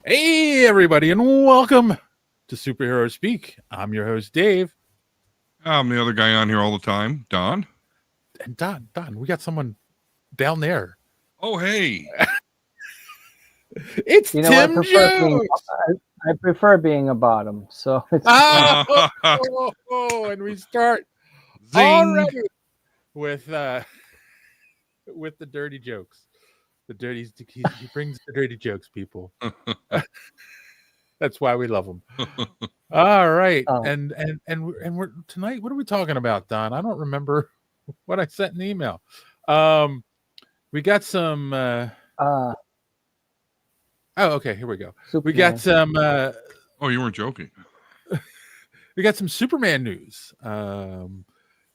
Hey, everybody, and welcome to Superhero Speak. I'm your host, Dave. I'm the other guy on here all the time, Don. And Don, we got someone down there. Oh, hey. It's You know, Tim Jones. I prefer being a bottom. So it's And we start Zing. already with the dirty jokes. He brings the dirty jokes, people. That's why we love him. All right, and we're tonight. What are we talking about, Don? I don't remember what I sent in the email. We got some. Oh, okay. Here we go. Superman. We got some. Oh, you weren't joking. We got some Superman news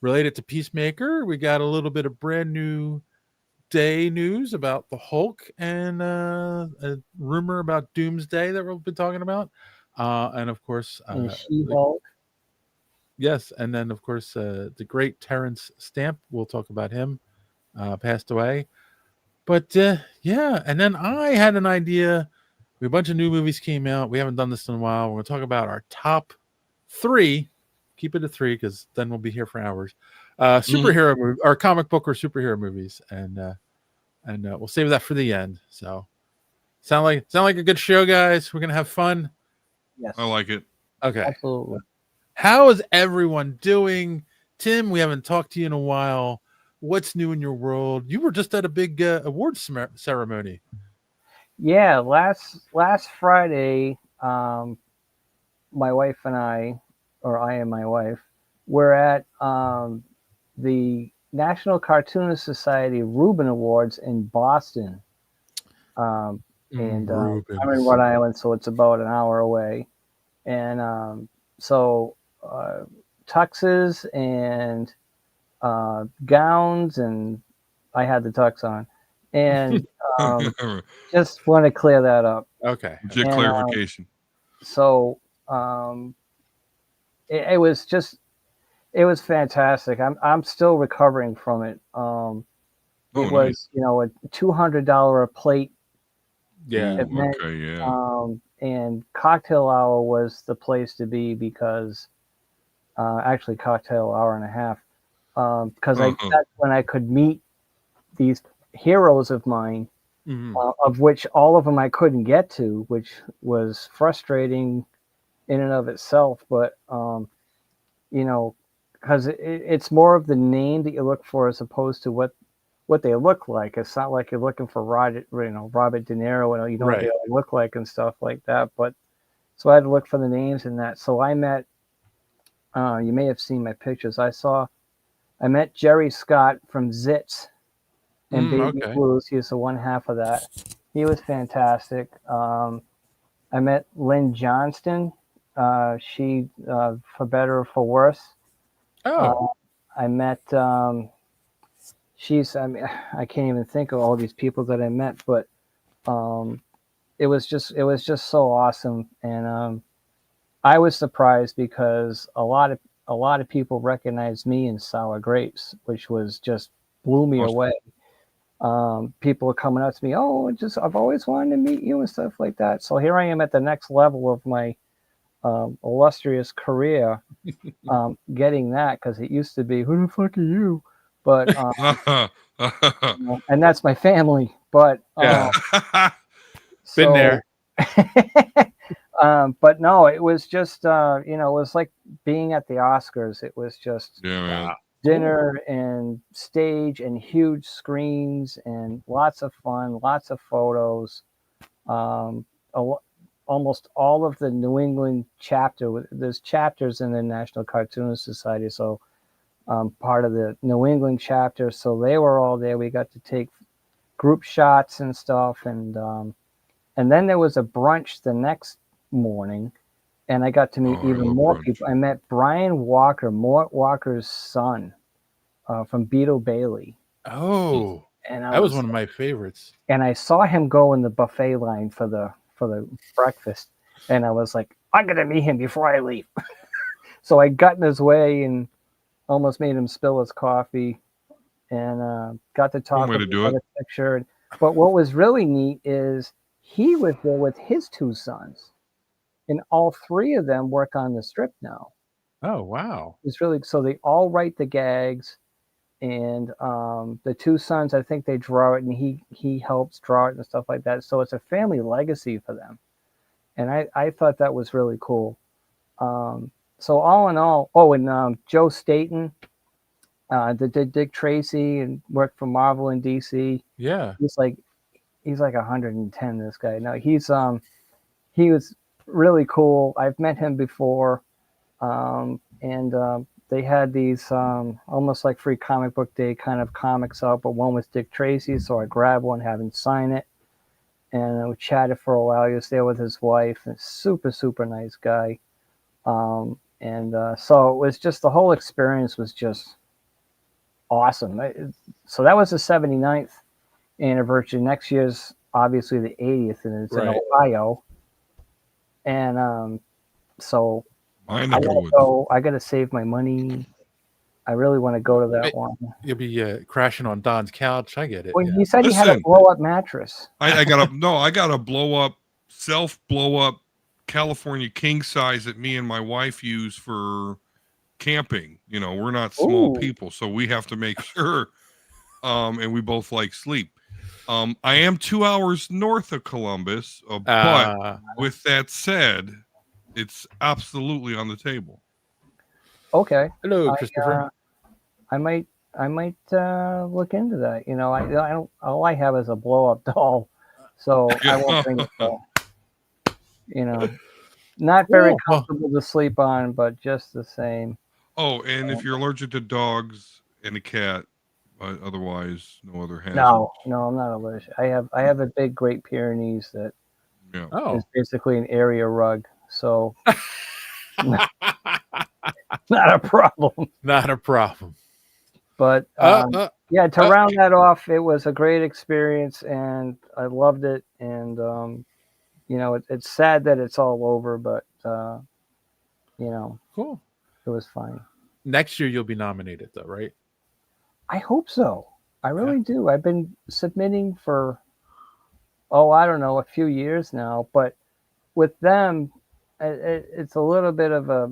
related to Peacemaker. We got a little bit of brand new day news about the Hulk and a rumor about Doomsday that we've been talking about, and of course, She-Hulk. Yes, and then of course the great Terrence Stamp. We'll talk about him. Passed away, but yeah. And then I had an idea. A bunch of new movies came out. We haven't done this in a while. We're going to talk about our top 3. Keep it to 3 because then we'll be here for hours. Superhero movie, or comic book or superhero movies, and we'll save that for the end. So sound like a good show, guys. We're gonna have fun. Yes, I like it. Okay, absolutely. how is everyone doing? Tim, we haven't talked to you in a while. What's new in your world? You were just at a big awards ceremony. Yeah, last Friday, my wife and I, or I and my wife, were at the National Cartoonist Society Reuben Awards in Boston. And I'm in Rhode Island, so it's about an hour away. And so tuxes and gowns, and I had the tux on. And just want to clear that up. Okay. Legit clarification. So it was fantastic. I'm still recovering from it. It was, a $200 a plate. Yeah. Event. Okay. Yeah. And cocktail hour was the place to be because actually cocktail hour and a half because that's when I could meet these heroes of mine, of which all of them I couldn't get to, which was frustrating in and of itself. But because it's more of the name that you look for as opposed to what they look like. It's not like you're looking for Robert De Niro, and you know what they look like and stuff like that. But so I had to look for the names in that. So I met. You may have seen my pictures. I met Jerry Scott from Zits and Baby Blues. He was the one half of that. He was fantastic. I met Lynn Johnston. She for better or for worse. I met. I can't even think of all these people that I met, but it was just so awesome, and I was surprised because a lot of people recognized me in Sour Grapes, which was just blew me away. People are coming up to me, I've always wanted to meet you and stuff like that. So here I am at the next level of my illustrious career, getting that, because it used to be, who the fuck are you? But and that's my family. But been there. But no, it was just it was like being at the Oscars. It was just dinner and stage and huge screens and lots of fun, lots of photos. Almost all of the New England chapter. There's chapters in the National Cartoonist Society, so part of the New England chapter. So they were all there. We got to take group shots and stuff, and then there was a brunch the next morning, and I got to meet even more people. I met Brian Walker, Mort Walker's son, from Beetle Bailey. Oh, and that was one of my favorites. And I saw him go in the buffet line for the breakfast, and I was like, I'm gonna meet him before I leave. So I got in his way and almost made him spill his coffee, and got to talk with him, a picture. But what was really neat is he was there with his 2 sons, and all 3 of them work on the strip now. Oh, wow. It's really so they all write the gags, and the 2 sons, I think they draw it, and he helps draw it and stuff like that. So it's a family legacy for them, and I thought that was really cool. So all in all, oh, and Joe Staten, that did Dick Tracy and worked for Marvel and DC. Yeah. He's like 110. This guy. No, he was really cool. I've met him before, and they had these almost like free comic book day kind of comics out, but one was Dick Tracy, so I grabbed one, had him sign it, and we chatted for a while. He was there with his wife, and super nice guy. And so it was just the whole experience was just awesome. So that was the 79th anniversary. Next year's obviously the 80th, and it's in Ohio. And so I got to save my money. I really want to go to that one. You'll be crashing on Don's couch. I get it. Well, he said he had a blow-up mattress. I got a self blow up California king size that me and my wife use for camping. You know, we're not small people, so we have to make sure. And we both like sleep. I am 2 hours north of Columbus, but with that said, it's absolutely on the table. Okay. Hello, Christopher. I might look into that. You know, I don't. All I have is a blow-up doll, so I won't bring it. You know, not very comfortable to sleep on, but just the same. Oh, and if you're allergic to dogs and a cat, otherwise no other hazards. No, I'm not allergic. I have a big Great Pyrenees that is basically an area rug, so not a problem. Not a problem. But to round that off, it was a great experience, and I loved it. And you know, it's sad that it's all over, but you know, cool. It was fine. Next year you'll be nominated, though, right? I hope so. I really do. I've been submitting for, I don't know, a few years now. But with them, it's a little bit of a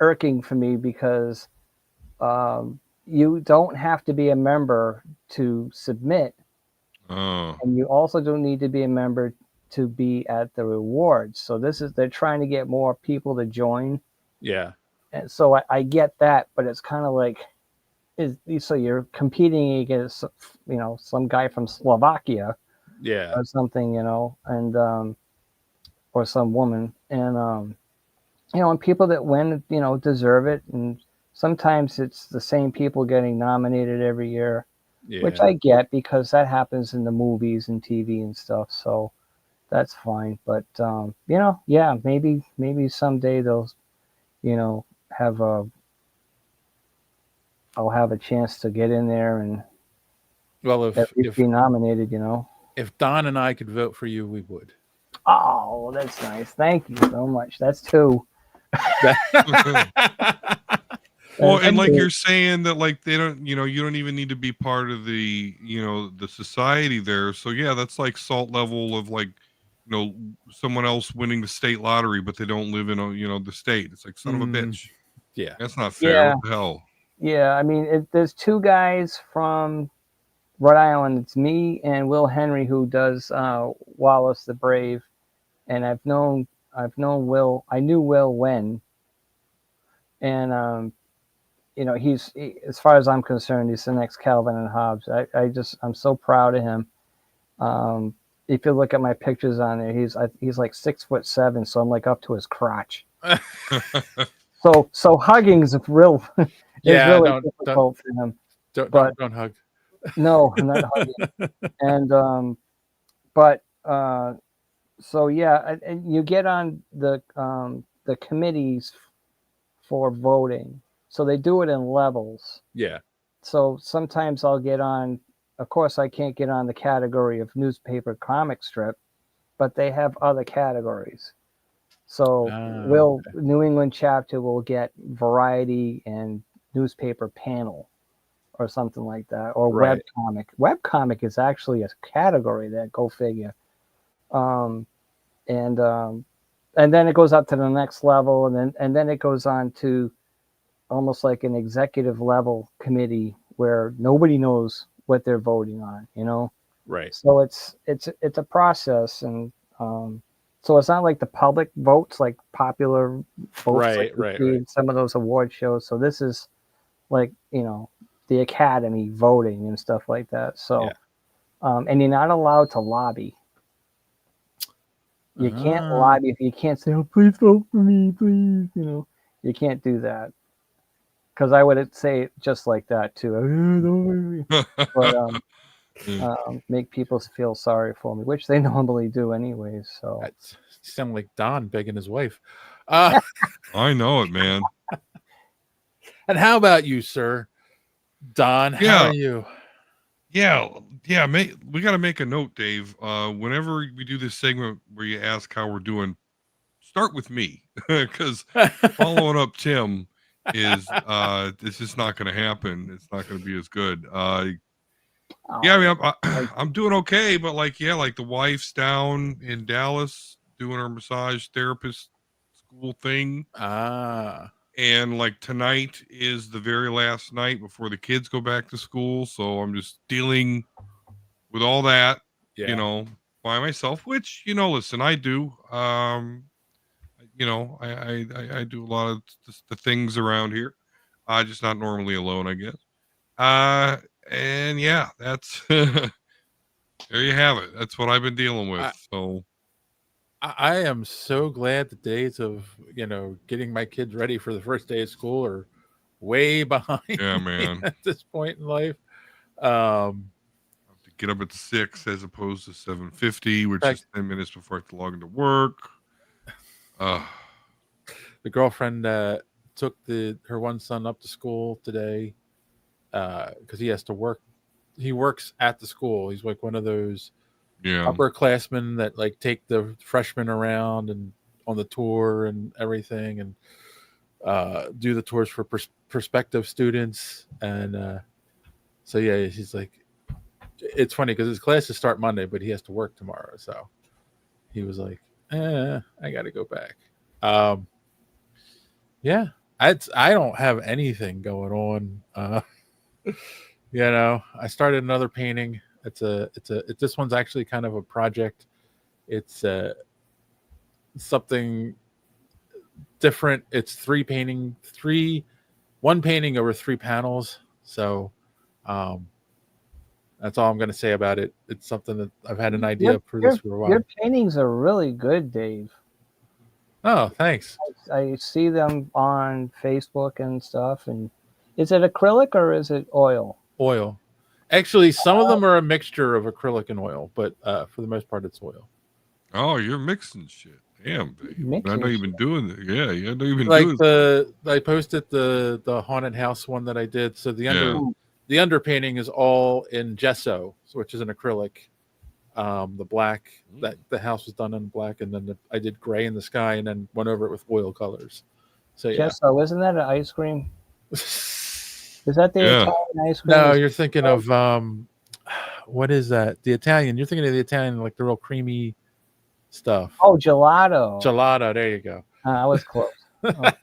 irking for me because you don't have to be a member to submit. And you also don't need to be a member to be at the rewards. So they're trying to get more people to join. Yeah. And so I get that, but it's kind of like, so you're competing against, you know, some guy from Slovakia, or something, you know, and or some woman, and you know, and people that win, you know, deserve it, and sometimes it's the same people getting nominated every year, which I get because that happens in the movies and TV and stuff, so that's fine. But you know, maybe someday they'll, you know, I'll have a chance to get in there and if be nominated, you know. If Don and I could vote for you, we would. Oh, that's nice. Thank you so much. That's 2. Well, and like you're saying that, like, they don't, you know, you don't even need to be part of the, you know, the society there. So yeah, that's like salt level of, like, you know, someone else winning the state lottery, but they don't live in, you know, the state. It's like, son of a bitch. Yeah, that's not fair. What the hell? Yeah, I mean, there's 2 guys from Rhode Island. It's me and Will Henry, who does Wallace the Brave, and I've known Will. I knew Will when, and you know, as far as I'm concerned, he's the next Calvin and Hobbes. I'm so proud of him. If you look at my pictures on there, he's like 6'7", so I'm like up to his crotch. So hugging's really difficult for him. Don't hug. No, I'm not hugging. And so yeah, and you get on the committees for voting. So they do it in levels. Yeah. So sometimes I'll get on. Of course, I can't get on the category of newspaper comic strip, but they have other categories. So New England chapter will get variety and newspaper panel. or something like that, or Right. webcomic. Webcomic is actually a category that, go figure. Um, and then it goes up to the next level, and then it goes on to almost like an executive level committee where nobody knows what they're voting on, you know. Right. So it's a process, and so it's not like the public votes, like popular votes like Right. you Right. see Right. in some of those award shows. So this is like, you know, the Academy voting and stuff like that. So Yeah. and you're not allowed to lobby. You can't Ah. lobby. You can't say, "Oh, please vote for me, please." You know, you can't do that, because I would say it just like that too. But make people feel sorry for me, which they normally do anyways. So That's sound like Don begging his wife. Uh, I know it, man. and how about you, sir? Don, how Yeah. are you? Yeah, we got to make a note, Dave. Whenever we do this segment where you ask how we're doing, start with me because following up Tim is it's just not going to happen. It's not going to be as good. Yeah, I mean, I'm doing okay, but like the wife's down in Dallas doing her massage therapist school thing. Ah. And like tonight is the very last night before the kids go back to school, so I'm just dealing with all that, Yeah. by myself, which, listen, I do. I do a lot of the things around here. Just not normally alone, I guess. And yeah, that's there you have it. That's what I've been dealing with. I, So I am so glad the days of, getting my kids ready for the first day of school are way behind yeah, me man. at this point in life. I have to get up at 6 as opposed to 7:50, which Fact, is 10 minutes before I have to log into work. the girlfriend took her one son up to school today because he has to work. He works at the school. He's like one of those Yeah. upperclassmen that like take the freshmen around and on the tour and everything, and do the tours for prospective students. And so yeah, he's like, it's funny because his classes start Monday, but he has to work tomorrow. So he was like, I got to go back. Um, yeah, I don't have anything going on. I started another painting. This one's actually kind of a project. It's something different. It's one painting over 3 panels. So um, that's all I'm going to say about it. It's something that I've had an idea for this for a while. Your paintings are really good, Dave. Oh, thanks. I see them on Facebook and stuff. And is it acrylic or is it oil? Oil. Actually, some of them are a mixture of acrylic and oil, but for the most part, it's oil. Oh, you're mixing shit. Damn, babe. I know you've been doing it. Yeah, I know you've been Like doing I posted the haunted house one that I did. So the Yeah. underpainting is all in gesso, which is an acrylic. The black that the house was done in black, and then I did gray in the sky, and then went over it with oil colors. So yeah. Gesso, isn't that an ice cream? Is that the Yeah. Italian ice cream? No, you're thinking of what is that? The Italian. You're thinking of the Italian, like the real creamy stuff. Oh, gelato. Gelato. There you go. I was close. Probably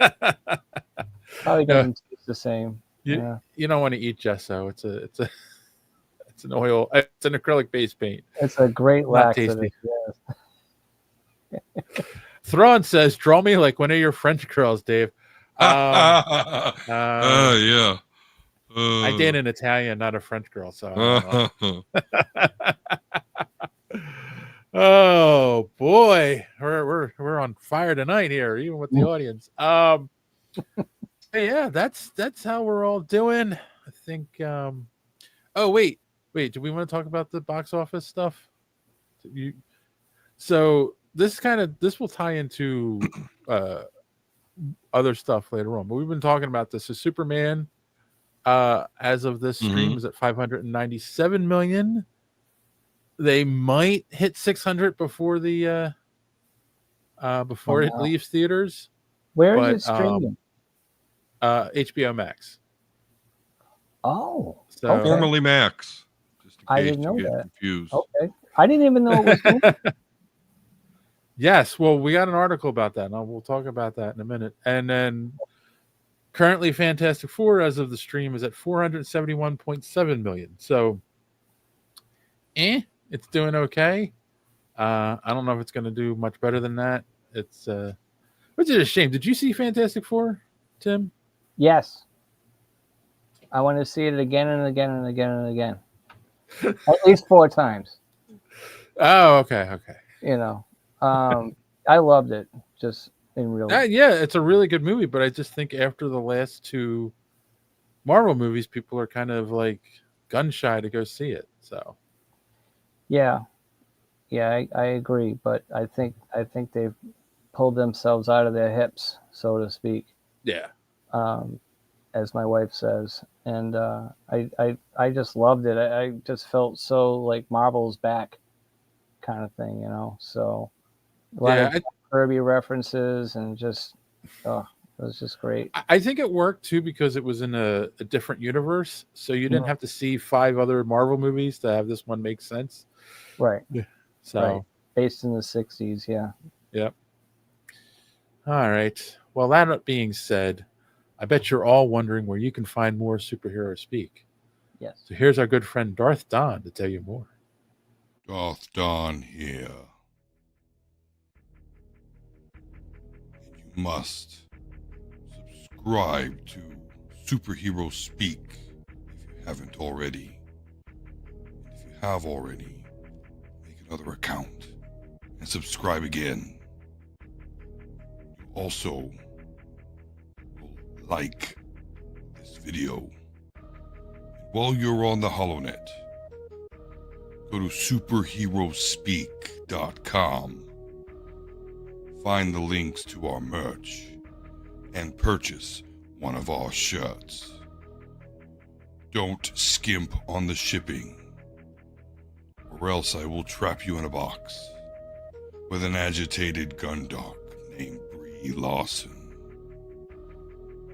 doesn't taste the same. You don't want to eat gesso. It's an oil. It's an acrylic based paint. It's a great laxative. Yes. Thrawn says, "Draw me like one of your French girls, Dave." Yeah. I date an Italian, not a French girl, so I don't know. Oh boy, we're on fire tonight here, even with the audience. Yeah, that's how we're all doing. I think. Oh wait, do we want to talk about the box office stuff? So this will tie into other stuff later on, but we've been talking about this. So Superman, as of this stream, is at 597 million. They might hit 600 before the it leaves theaters. Where is it streaming? HBO Max. Oh, So okay. Formerly Max. Just in I case didn't know you get that. confused. Okay. I didn't even know it was doing yes, well, we got an article about that, and we'll talk about that in a minute. And then currently, Fantastic Four, as of the stream, is at 471.7 million. So, it's doing okay. I don't know if it's going to do much better than that. It's which is a shame. Did you see Fantastic Four, Tim? Yes. I want to see it again and again and again and again. At least 4 times. Oh, okay. You know. I loved it. Just in real Yeah, it's a really good movie, but I just think after the last 2 Marvel movies, people are kind of like gun shy to go see it. So Yeah. Yeah, I agree, but I think they've pulled themselves out of their hips, so to speak. yeah, As my wife says, and I just loved it. I just felt so like Marvel's back, kind of thing, So a lot of Kirby references and just, it was just great. I think it worked too because it was in a different universe, so you didn't have to see 5 other Marvel movies to have this one make sense. Right. Yeah. So right. Based in the 60s, yeah. Yep. All right. Well, that being said, I bet you're all wondering where you can find more superhero speak. Yes. So here's our good friend Darth Don to tell you more. Darth Don here. You must subscribe to Superhero Speak if you haven't already. And if you have already, make another account and subscribe again. You also will like this video. And while you're on the HoloNet, go to superheroespeak.com. Find the links to our merch and purchase one of our shirts. Don't skimp on the shipping, or else I will trap you in a box with an agitated gundog named Brie Lawson.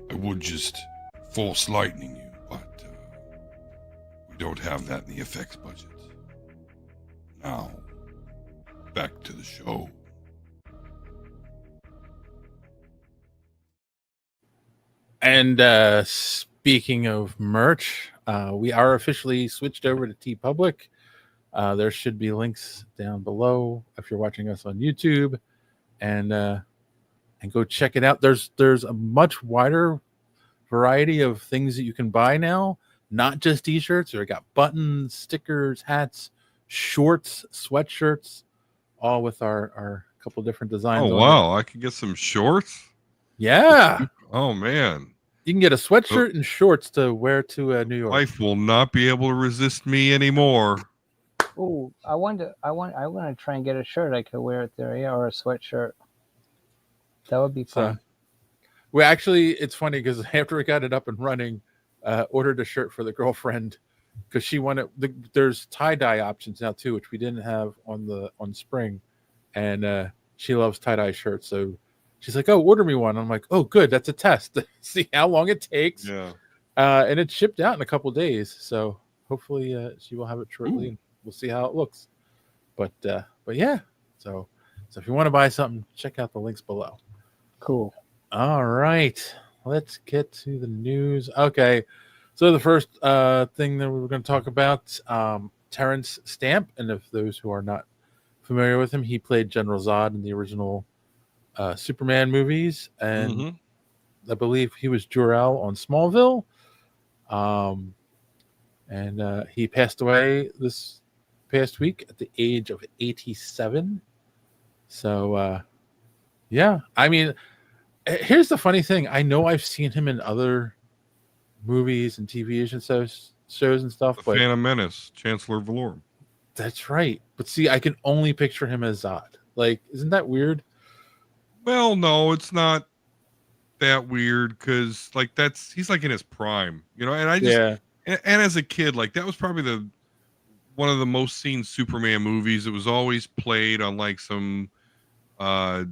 I would just force lightning you, but we don't have that in the effects budget. Now, back to the show. And speaking of merch, we are officially switched over to TeePublic. There should be links down below if you're watching us on YouTube, and go check it out. There's a much wider variety of things that you can buy now, not just t-shirts. We got buttons, stickers, hats, shorts, sweatshirts, all with our couple different designs. Oh wow, I could get some shorts. Yeah. Oh man, you can get a sweatshirt and shorts to wear to New York. Life will not be able to resist me anymore. Oh, I want to try and get a shirt I could wear it there, yeah, or a sweatshirt. That would be fun. Well, actually, it's funny because after we got it up and running, ordered a shirt for the girlfriend because she wanted. There's tie-dye options now too, which we didn't have on spring, and she loves tie-dye shirts. So she's like, "Oh, order me one." I'm like, "Oh, good. That's a test to see how long it takes." Yeah. And it shipped out in a couple days, so hopefully she will have it shortly, and we'll see how it looks. But yeah, so if you want to buy something, check out the links below. Cool. All right, let's get to the news. Okay, so the first thing that we were going to talk about, Terrence Stamp, and if those who are not familiar with him, he played General Zod in the original Superman movies, and I believe he was Jor-El on Smallville. And he passed away this past week at the age of 87. So, yeah, I mean, here's the funny thing. I know I've seen him in other movies and TV shows and stuff. The Phantom Menace, Chancellor Valorum. That's right. But see, I can only picture him as Zod. Like, isn't that weird? Well, no, it's not that weird because, like, he's like in his prime, and I just, and as a kid, like, that was probably one of the most seen Superman movies. It was always played on like some, I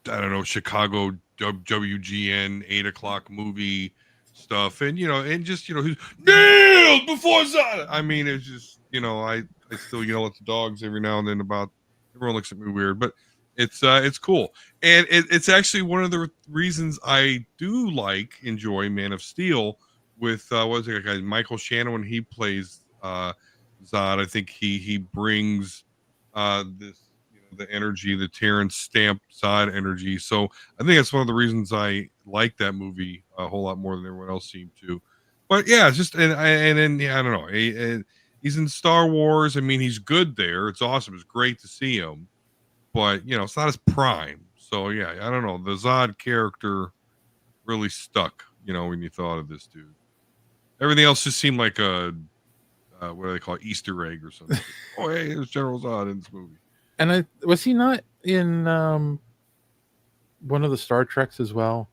don't know, Chicago WGN 8 o'clock movie stuff, and and just who's nailed before Zod. I mean, it's just I still yell at the dogs every now and then about everyone looks at me weird, but it's cool, and it's actually one of the reasons I do enjoy Man of Steel with what is it guy Michael Shannon when he plays Zod. I think he brings this the energy, the Terrence Stamp Zod energy. So I think that's one of the reasons I like that movie a whole lot more than everyone else seemed to. But yeah, it's just and then yeah, I don't know. He's in Star Wars. I mean, he's good there. It's awesome. It's great to see him. But it's not his prime. So yeah, I don't know. The Zod character really stuck. When you thought of this dude, everything else just seemed like a what do they call it, Easter egg or something. Oh hey, there's General Zod in this movie. And was he not in one of the Star Treks as well?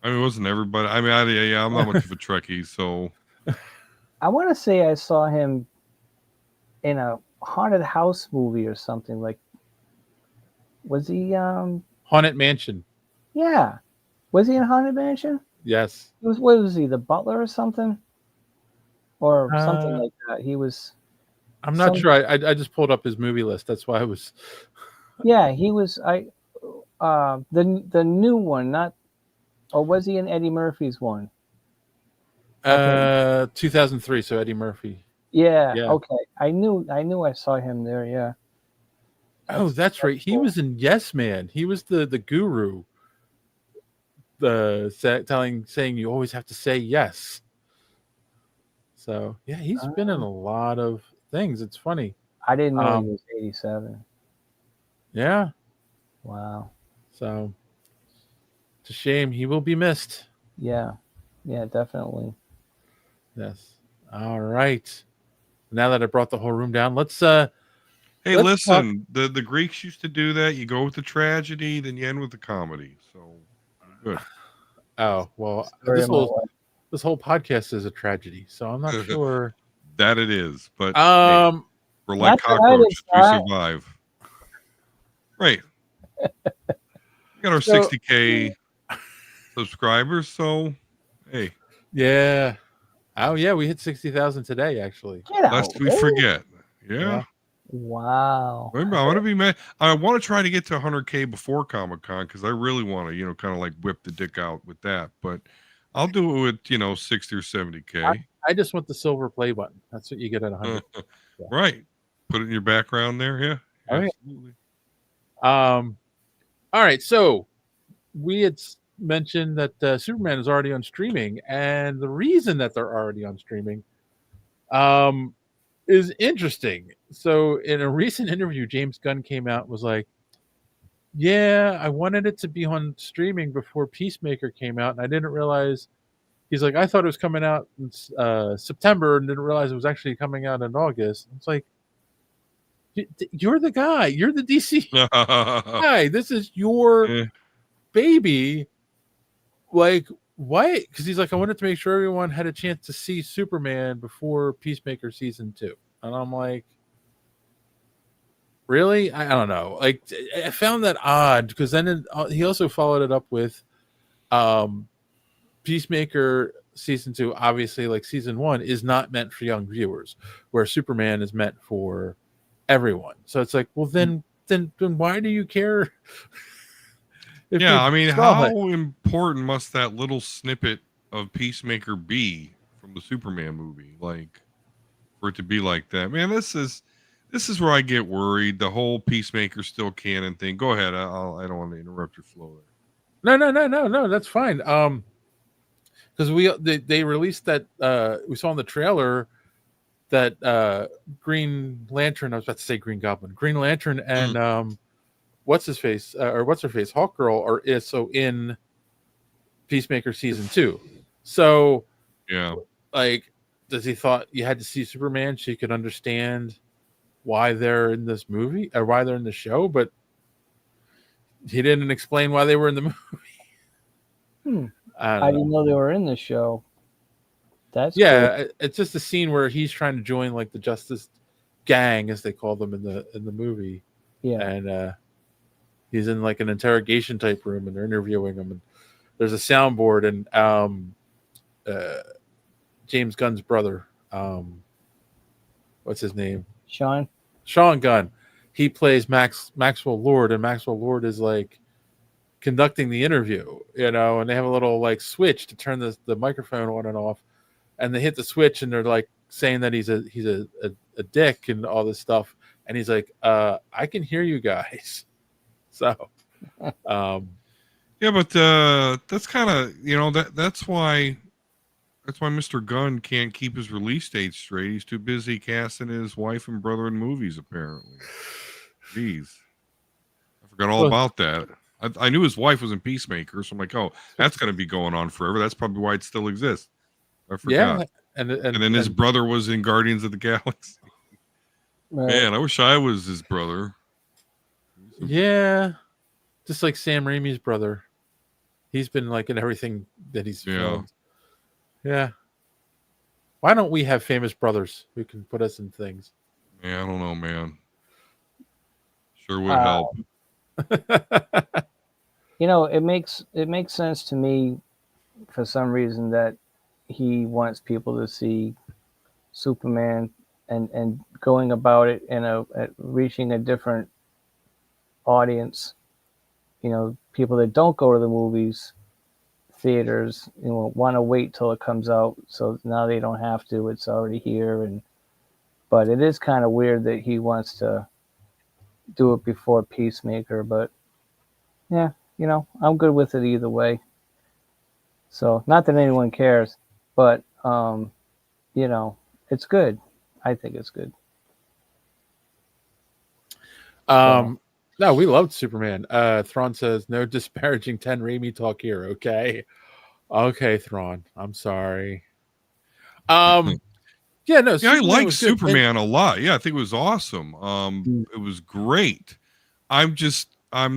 I mean, it wasn't everybody. I mean, I'm not much of a Trekkie, so. I want to say I saw him in a haunted house movie or something. Like, was he? Haunted Mansion. Yeah, was he in Haunted Mansion? Yes. What was he, the butler or something? Or something like that. He was. I'm not sure. I just pulled up his movie list. That's why I was. Yeah, he was. The new one, not. Or was he in Eddie Murphy's one? 2003. So Eddie Murphy. Yeah. Okay. I knew. I saw him there. Yeah. That's right. He was in Yes Man. He was the guru. Saying you always have to say yes. So yeah, he's been in a lot of things. It's funny. I didn't know he was 87. Yeah. Wow. So it's a shame. He will be missed. Yeah. Yeah, definitely. Yes. All right. Now that I brought the whole room down, let's Hey, listen, the Greeks used to do that. You go with the tragedy, then you end with the comedy. So good. Oh, well, this whole podcast is a tragedy, so I'm not sure that it is, but hey, we're like cockroaches. We survive. Right. We got our 60K subscribers, so hey. Yeah. Oh yeah, we hit 60,000 today, actually. Lest we forget. Yeah. Wow. Remember, I want to be mad. I want to try to get to 100K before Comic-Con because I really want to, kind of like whip the dick out with that. But I'll do it with, 60 or 70K. I just want the silver play button. That's what you get at 100. Right. Put it in your background there. Yeah. Absolutely. All right. So we had mentioned that Superman is already on streaming, and the reason that they're already on streaming is interesting. So in a recent interview, James Gunn came out and was like, yeah, I wanted it to be on streaming before Peacemaker came out, and I didn't realize. He's like, I thought it was coming out in September and didn't realize it was actually coming out in August. It's like, you're the guy. You're the DC guy. This is your baby. Like, why? Because he's like, I wanted to make sure everyone had a chance to see Superman before Peacemaker season 2. And I'm like, really? I don't know. Like, I found that odd because then he also followed it up with Peacemaker season 2. Obviously, like season 1 is not meant for young viewers, where Superman is meant for everyone. So it's like, well, then why do you care? Yeah, I mean, how important must that little snippet of Peacemaker be from the Superman movie? Like, for it to be like that, man, this is where I get worried. The whole Peacemaker still canon thing. Go ahead. I don't want to interrupt your flow there. No. That's fine. Because they released that we saw in the trailer that Green Lantern. I was about to say Green Goblin, Green Lantern, and what's her face, Hawk Girl are in Peacemaker season 2. So yeah, like, does he thought you had to see Superman so you could understand why they're in this movie or why they're in the show, but he didn't explain why they were in the movie. I didn't know they were in the show. That's cool. It's just a scene where he's trying to join like the Justice Gang, as they call them in the movie. Yeah, and he's in like an interrogation type room, and they're interviewing him, and there's a soundboard, and James Gunn's brother, what's his name? Sean Gunn. He plays Maxwell Lord, and Maxwell Lord is like conducting the interview, and they have a little like switch to turn the microphone on and off, and they hit the switch, and they're like saying that he's a dick and all this stuff, and he's like, I can hear you guys. So yeah, but that's kind of that's why Mr. Gunn can't keep his release date straight. He's too busy casting his wife and brother in movies, apparently. Jeez, I forgot all about that. I knew his wife was in Peacemaker, so I'm like, oh, that's going to be going on forever. That's probably why it still exists. I forgot. Yeah, and then his brother was in Guardians of the Galaxy. Man, I wish I was his brother. Yeah, just like Sam Raimi's brother. He's been like in everything that he's filmed. Yeah. Why don't we have famous brothers who can put us in things? Yeah, I don't know, man. Sure would help. It makes sense to me for some reason that he wants people to see Superman and going about it reaching a different audience. People that don't go to the movies theaters, want to wait till it comes out, so now they don't have to. It's already here, but it is kind of weird that he wants to do it before Peacemaker. But yeah, I'm good with it either way. So not that anyone cares, but it's good. I think it's good. No, we loved Superman. Thrawn says no disparaging 10 Raimi talk here. Okay, Thrawn. I'm sorry. Yeah, no. Yeah, I like Superman a lot. Yeah, I think it was awesome. It was great. I'm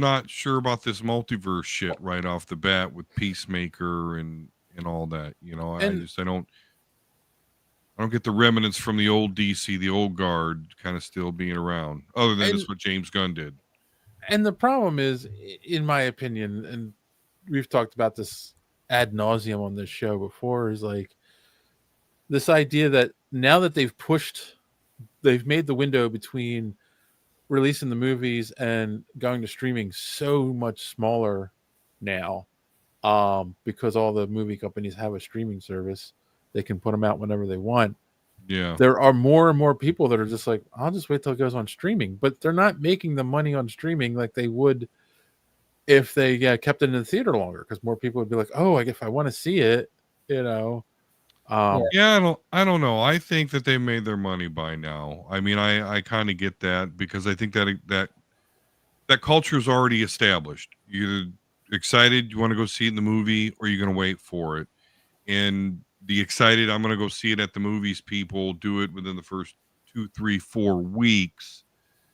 not sure about this multiverse shit right off the bat with Peacemaker and all that. I don't get the remnants from the old DC, the old guard, kind of still being around. Other than just what James Gunn did. And the problem is, in my opinion, and we've talked about this ad nauseum on this show before, is like this idea that now that they've made the window between releasing the movies and going to streaming so much smaller now, because all the movie companies have a streaming service, they can put them out whenever they want. Yeah, there are more and more people that are just like, I'll just wait till it goes on streaming, but they're not making the money on streaming like they would if they kept it in the theater longer, because more people would be like, oh, if I want to see it, yeah, I don't know. I think that they made their money by now. I mean, I kind of get that, because I think that culture is already established. You're excited, you want to go see it in the movie, or you're going to wait for it. And the excited, I'm going to go see it at the movies, people do it within the first 2, 3, 4 weeks.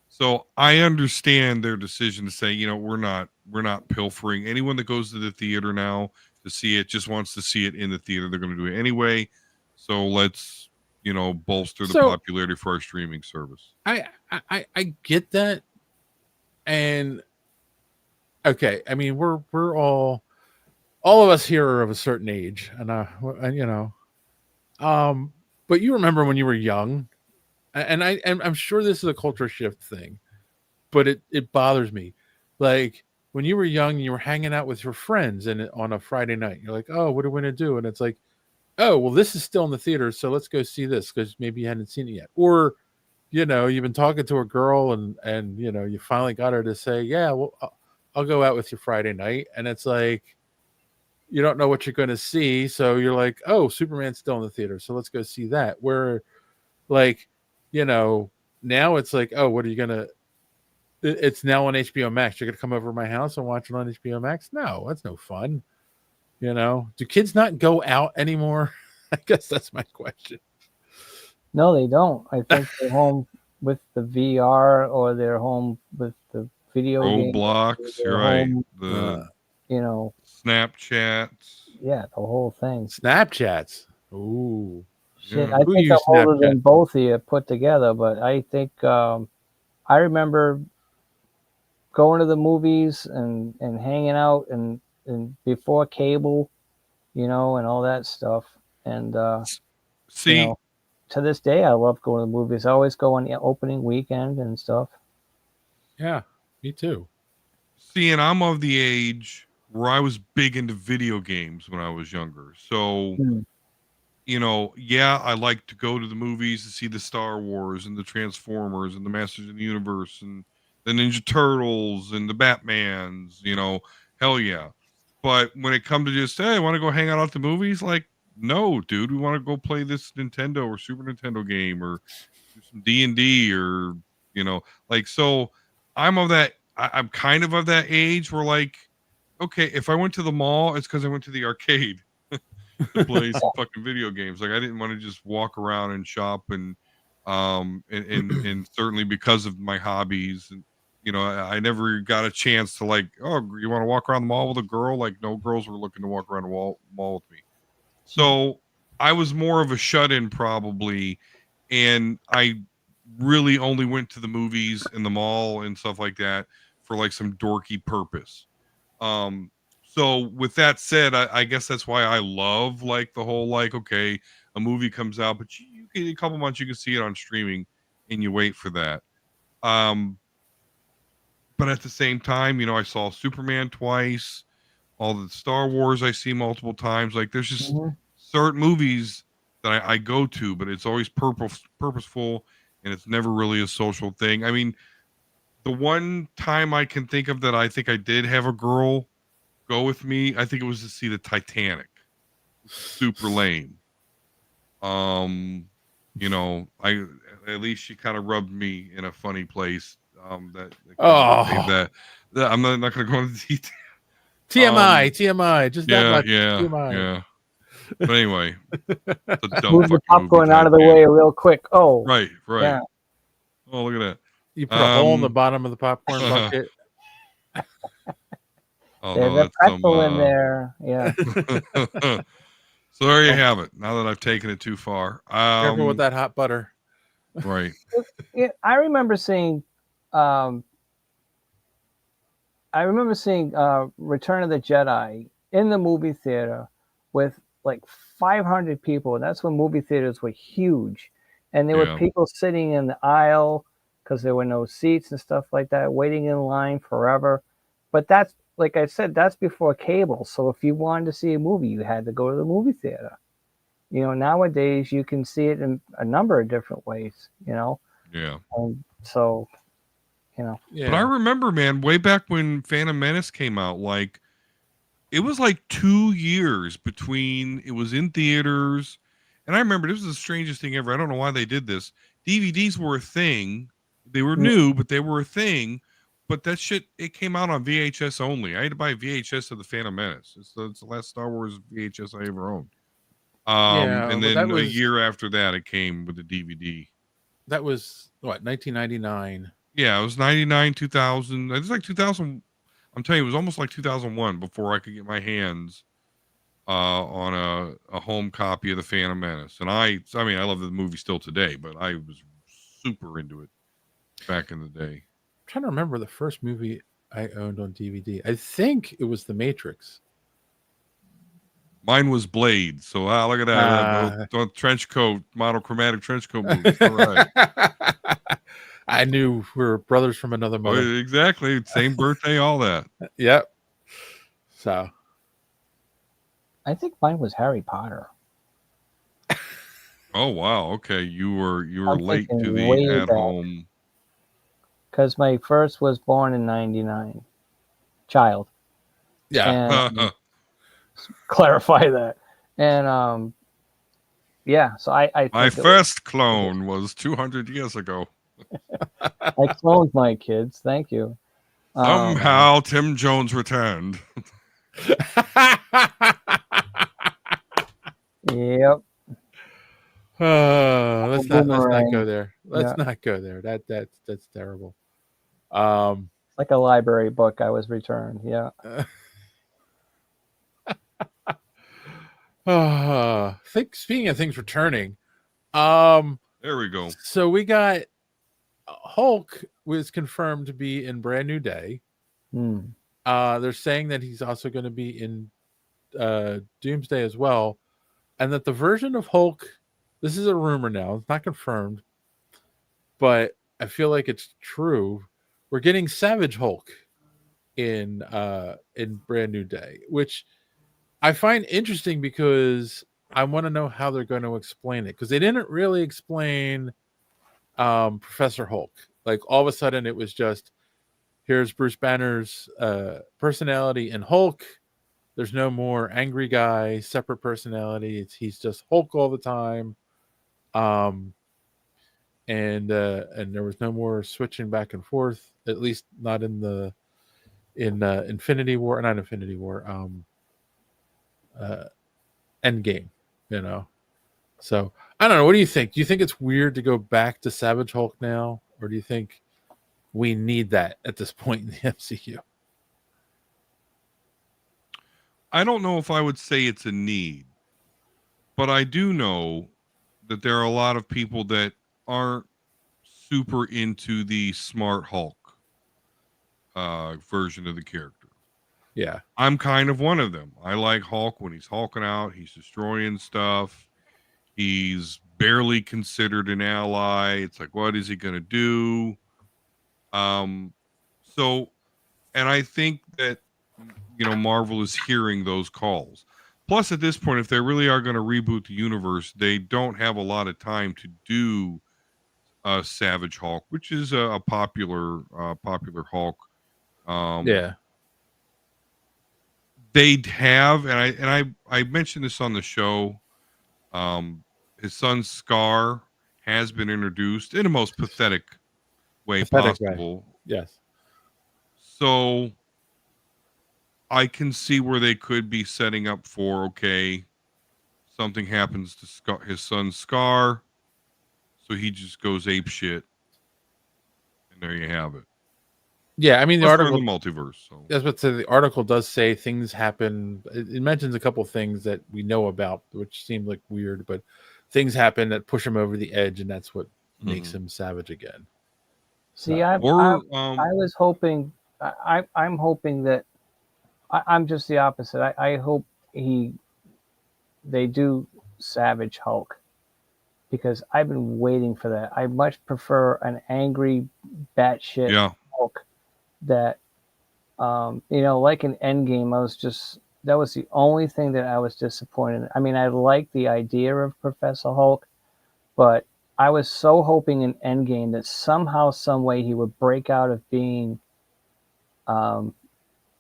So I understand their decision to say, we're not pilfering. Anyone that goes to the theater now to see it just wants to see it in the theater. They're going to do it anyway. So let's, bolster the popularity for our streaming service. I get that. And okay, I mean, we're all of us here are of a certain age, and but you remember when you were young, and I'm sure this is a culture shift thing, but it bothers me. Like when you were young, you were hanging out with your friends and on a Friday night, you're like, oh, what are we going to do? And it's like, oh, well, this is still in the theater, so let's go see this, because maybe you hadn't seen it yet. Or, you've been talking to a girl and you finally got her to say, yeah, well, I'll go out with you Friday night. And it's like, you don't know what you're going to see. So you're like, oh, Superman's still in the theater, so let's go see that. Where like, now it's like, oh, what are you going to, it's now on HBO Max. You're going to come over to my house and watch it on HBO Max? No, that's no fun. Do kids not go out anymore? I guess that's my question. No, they don't. I think they're home with the VR, or they're home with the video game. Roblox, you're right. The Snapchats. Yeah, the whole thing. Snapchats. Ooh. Shit, yeah. I think I'm older than both of you put together, but I think I remember going to the movies and hanging out, and and before cable, and all that stuff. And See, to this day, I love going to the movies. I always go on the opening weekend and stuff. Yeah, me too. and I'm of the age where I was big into video games when I was younger. So, Hmm. yeah, I like to go to the movies to see the Star Wars and the Transformers and the Masters of the Universe and the Ninja Turtles and the Batmans, hell yeah. But when it comes to just, hey, I want to go hang out at the movies, like, no, dude, we want to go play this Nintendo or Super Nintendo game or do some D&D or, so I'm of that, I'm kind of that age where, like, okay, if I went to the mall, it's because I went to the arcade to play some fucking video games. Like, I didn't want to just walk around and shop and certainly because of my hobbies and I never got a chance to, like, oh, you want to walk around the mall with a girl? Like, no girls were looking to walk around the mall with me. So I was more of a shut-in probably, and I really only went to the movies and the mall and stuff like that for like some dorky purpose. So with that said, I guess that's why I love like the whole, like, okay, a movie comes out, but you can, a couple months you can see it on streaming and you wait for that. But at the same time, I saw Superman twice, all the Star Wars I see multiple times. Like, there's just certain movies that I go to, but it's always purposeful and it's never really a social thing. I mean, the one time I can think of that I think I did have a girl go with me, I think it was to see the Titanic. Super lame. I at least she kind of rubbed me in a funny place. That kind of made that I'm not going to go into detail. TMI, just that much. Yeah. But anyway, it's a dumb Move the fucking popcorn movie, out of the way real quick. Oh, right. yeah. Oh, look at that. You put a hole in the bottom of the popcorn bucket. Oh, There's no, a pretzel in there. Yeah. So there you have it. Now that I've taken it too far. Careful with that hot butter. Right. I remember seeing Return of the Jedi in the movie theater with like 500 people, and that's when movie theaters were huge, and there were people sitting in the aisle because there were no seats and stuff like that, waiting in line forever. But that's, like I said, that's before cable. So if you wanted to see a movie, you had to go to the movie theater. Nowadays you can see it in a number of different ways. Yeah. So, But I remember, man, way back when Phantom Menace came out, like, it was like 2 years between it was in theaters. And I remember this was the strangest thing ever. I don't know why they did this. DVDs were a thing. They were new, but they were a thing. But that shit, it came out on VHS only. I had to buy a VHS of the Phantom Menace. It's the last Star Wars VHS I ever owned. And then a year after that, it came with the DVD. That was what, 1999? Yeah, it was 99, 2000. It was like 2000. I'm telling you, it was almost like 2001 before I could get my hands on a home copy of the Phantom Menace. And I mean, I love the movie still today, but I was super into it back in the day. I'm trying to remember the first movie I owned on DVD. I think it was The Matrix. Mine was Blade. So look at that. Trench coat, monochromatic trench coat movie. All right. I knew we were brothers from another mother. Oh, exactly. Same birthday, all that. Yep. So I think mine was Harry Potter. Oh wow. Okay. You were I'm late to thinking the way at back. home. Because my first was born in 99. Child. yeah. And clarify that. And yeah, so I think My first clone was 200 years ago. I cloned my kids. Thank you. Somehow Tim Jones returned. Yep. Let's not go there. Let's not go there. That's terrible. Like a library book I was returned. Yeah. Speaking of things returning, there we go. So we got Hulk was confirmed to be in Brand New Day. They're saying that he's also going to be in Doomsday as well, and that the version of Hulk. This is a rumor now; it's not confirmed, but I feel like it's true. We're getting Savage Hulk in Brand New Day, which I find interesting because I want to know how they're going to explain it, because they didn't really explain Professor Hulk. Like all of a sudden, it was just here's Bruce Banner's personality in Hulk. There's no more angry guy, separate personality. He's just Hulk all the time. Um, and there was no more switching back and forth. At least not in Infinity War, not Infinity War. Uh, Endgame. You know. So I don't know. What do you think? Do you think it's weird to go back to Savage Hulk now, or do you think we need that at this point in the MCU? I don't know if I would say it's a need, but I do know that there are a lot of people that aren't super into the smart Hulk version of the character. Yeah. I'm kind of one of them. I like Hulk when he's hulking out, he's destroying stuff. He's barely considered an ally. It's like, what is he going to do? So, and I think that, Marvel is hearing those calls. Plus, at this point, if they really are going to reboot the universe, they don't have a lot of time to do Savage Hulk, which is a popular Hulk. Yeah. They have, and I mentioned this on the show. His son Scar has been introduced in the most pathetic way possible. Way. Yes. So I can see where they could be setting up for, okay, something happens to his son Scar, so he just goes ape shit, and there you have it. Yeah, I mean, the Plus article, the multiverse. So that's what the article does say. Things happen. It mentions a couple things that we know about, which seem like weird, but things happen that push him over the edge, and that's what makes him savage again. See, I was hoping. I'm hoping that I'm just the opposite. I hope they do Savage Hulk, because I've been waiting for that. I much prefer an angry, batshit Hulk that, like in Endgame, that was the only thing that I was disappointed in. I mean, I liked the idea of Professor Hulk, but I was so hoping in Endgame that somehow, some way, he would break out of being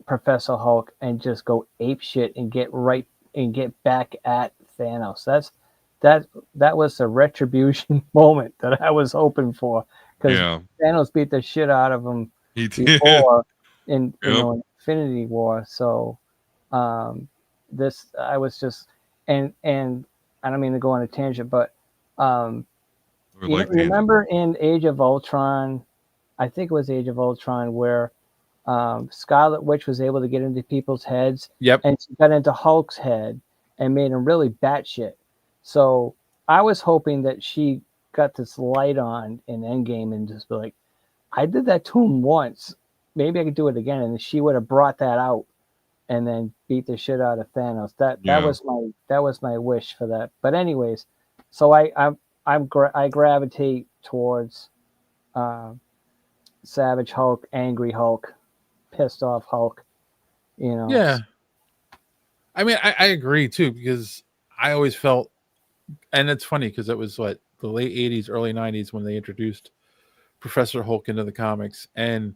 Professor Hulk and just go ape shit and get back at Thanos. That was the retribution moment that I was hoping for, because Thanos beat the shit out of him before in Infinity War. So this I was just and I don't mean to go on a tangent, but remember in Age of Ultron, I think it was Age of Ultron, where Scarlet Witch was able to get into people's heads. Yep. And she got into Hulk's head and made him really batshit. So I was hoping that she got this light on in Endgame and just be like, I did that to him once. Maybe I could do it again. And she would have brought that out and then beat the shit out of Thanos. That was my wish for that. But anyways, so I gravitate towards Savage Hulk, Angry Hulk, pissed off Hulk. Yeah. I mean, I agree too, because I always felt, and it's funny because it was the late 80s, early 90s when they introduced Professor Hulk into the comics, and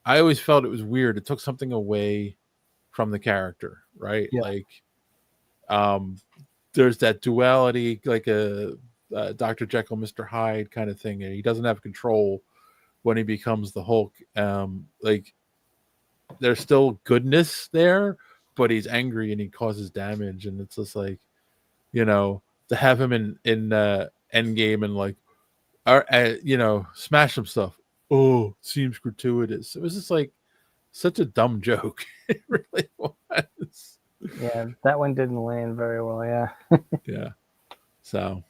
I always felt it was weird. It took something away from the character, right? Yeah. Like, there's that duality, like a Dr. Jekyll, Mr. Hyde kind of thing, and he doesn't have control when he becomes the Hulk. Like, there's still goodness there, but he's angry and he causes damage, and it's just like, to have him in Endgame and smash some stuff. Oh, seems gratuitous. It was just like such a dumb joke. It really was. Yeah, that one didn't land very well. Yeah. Yeah. So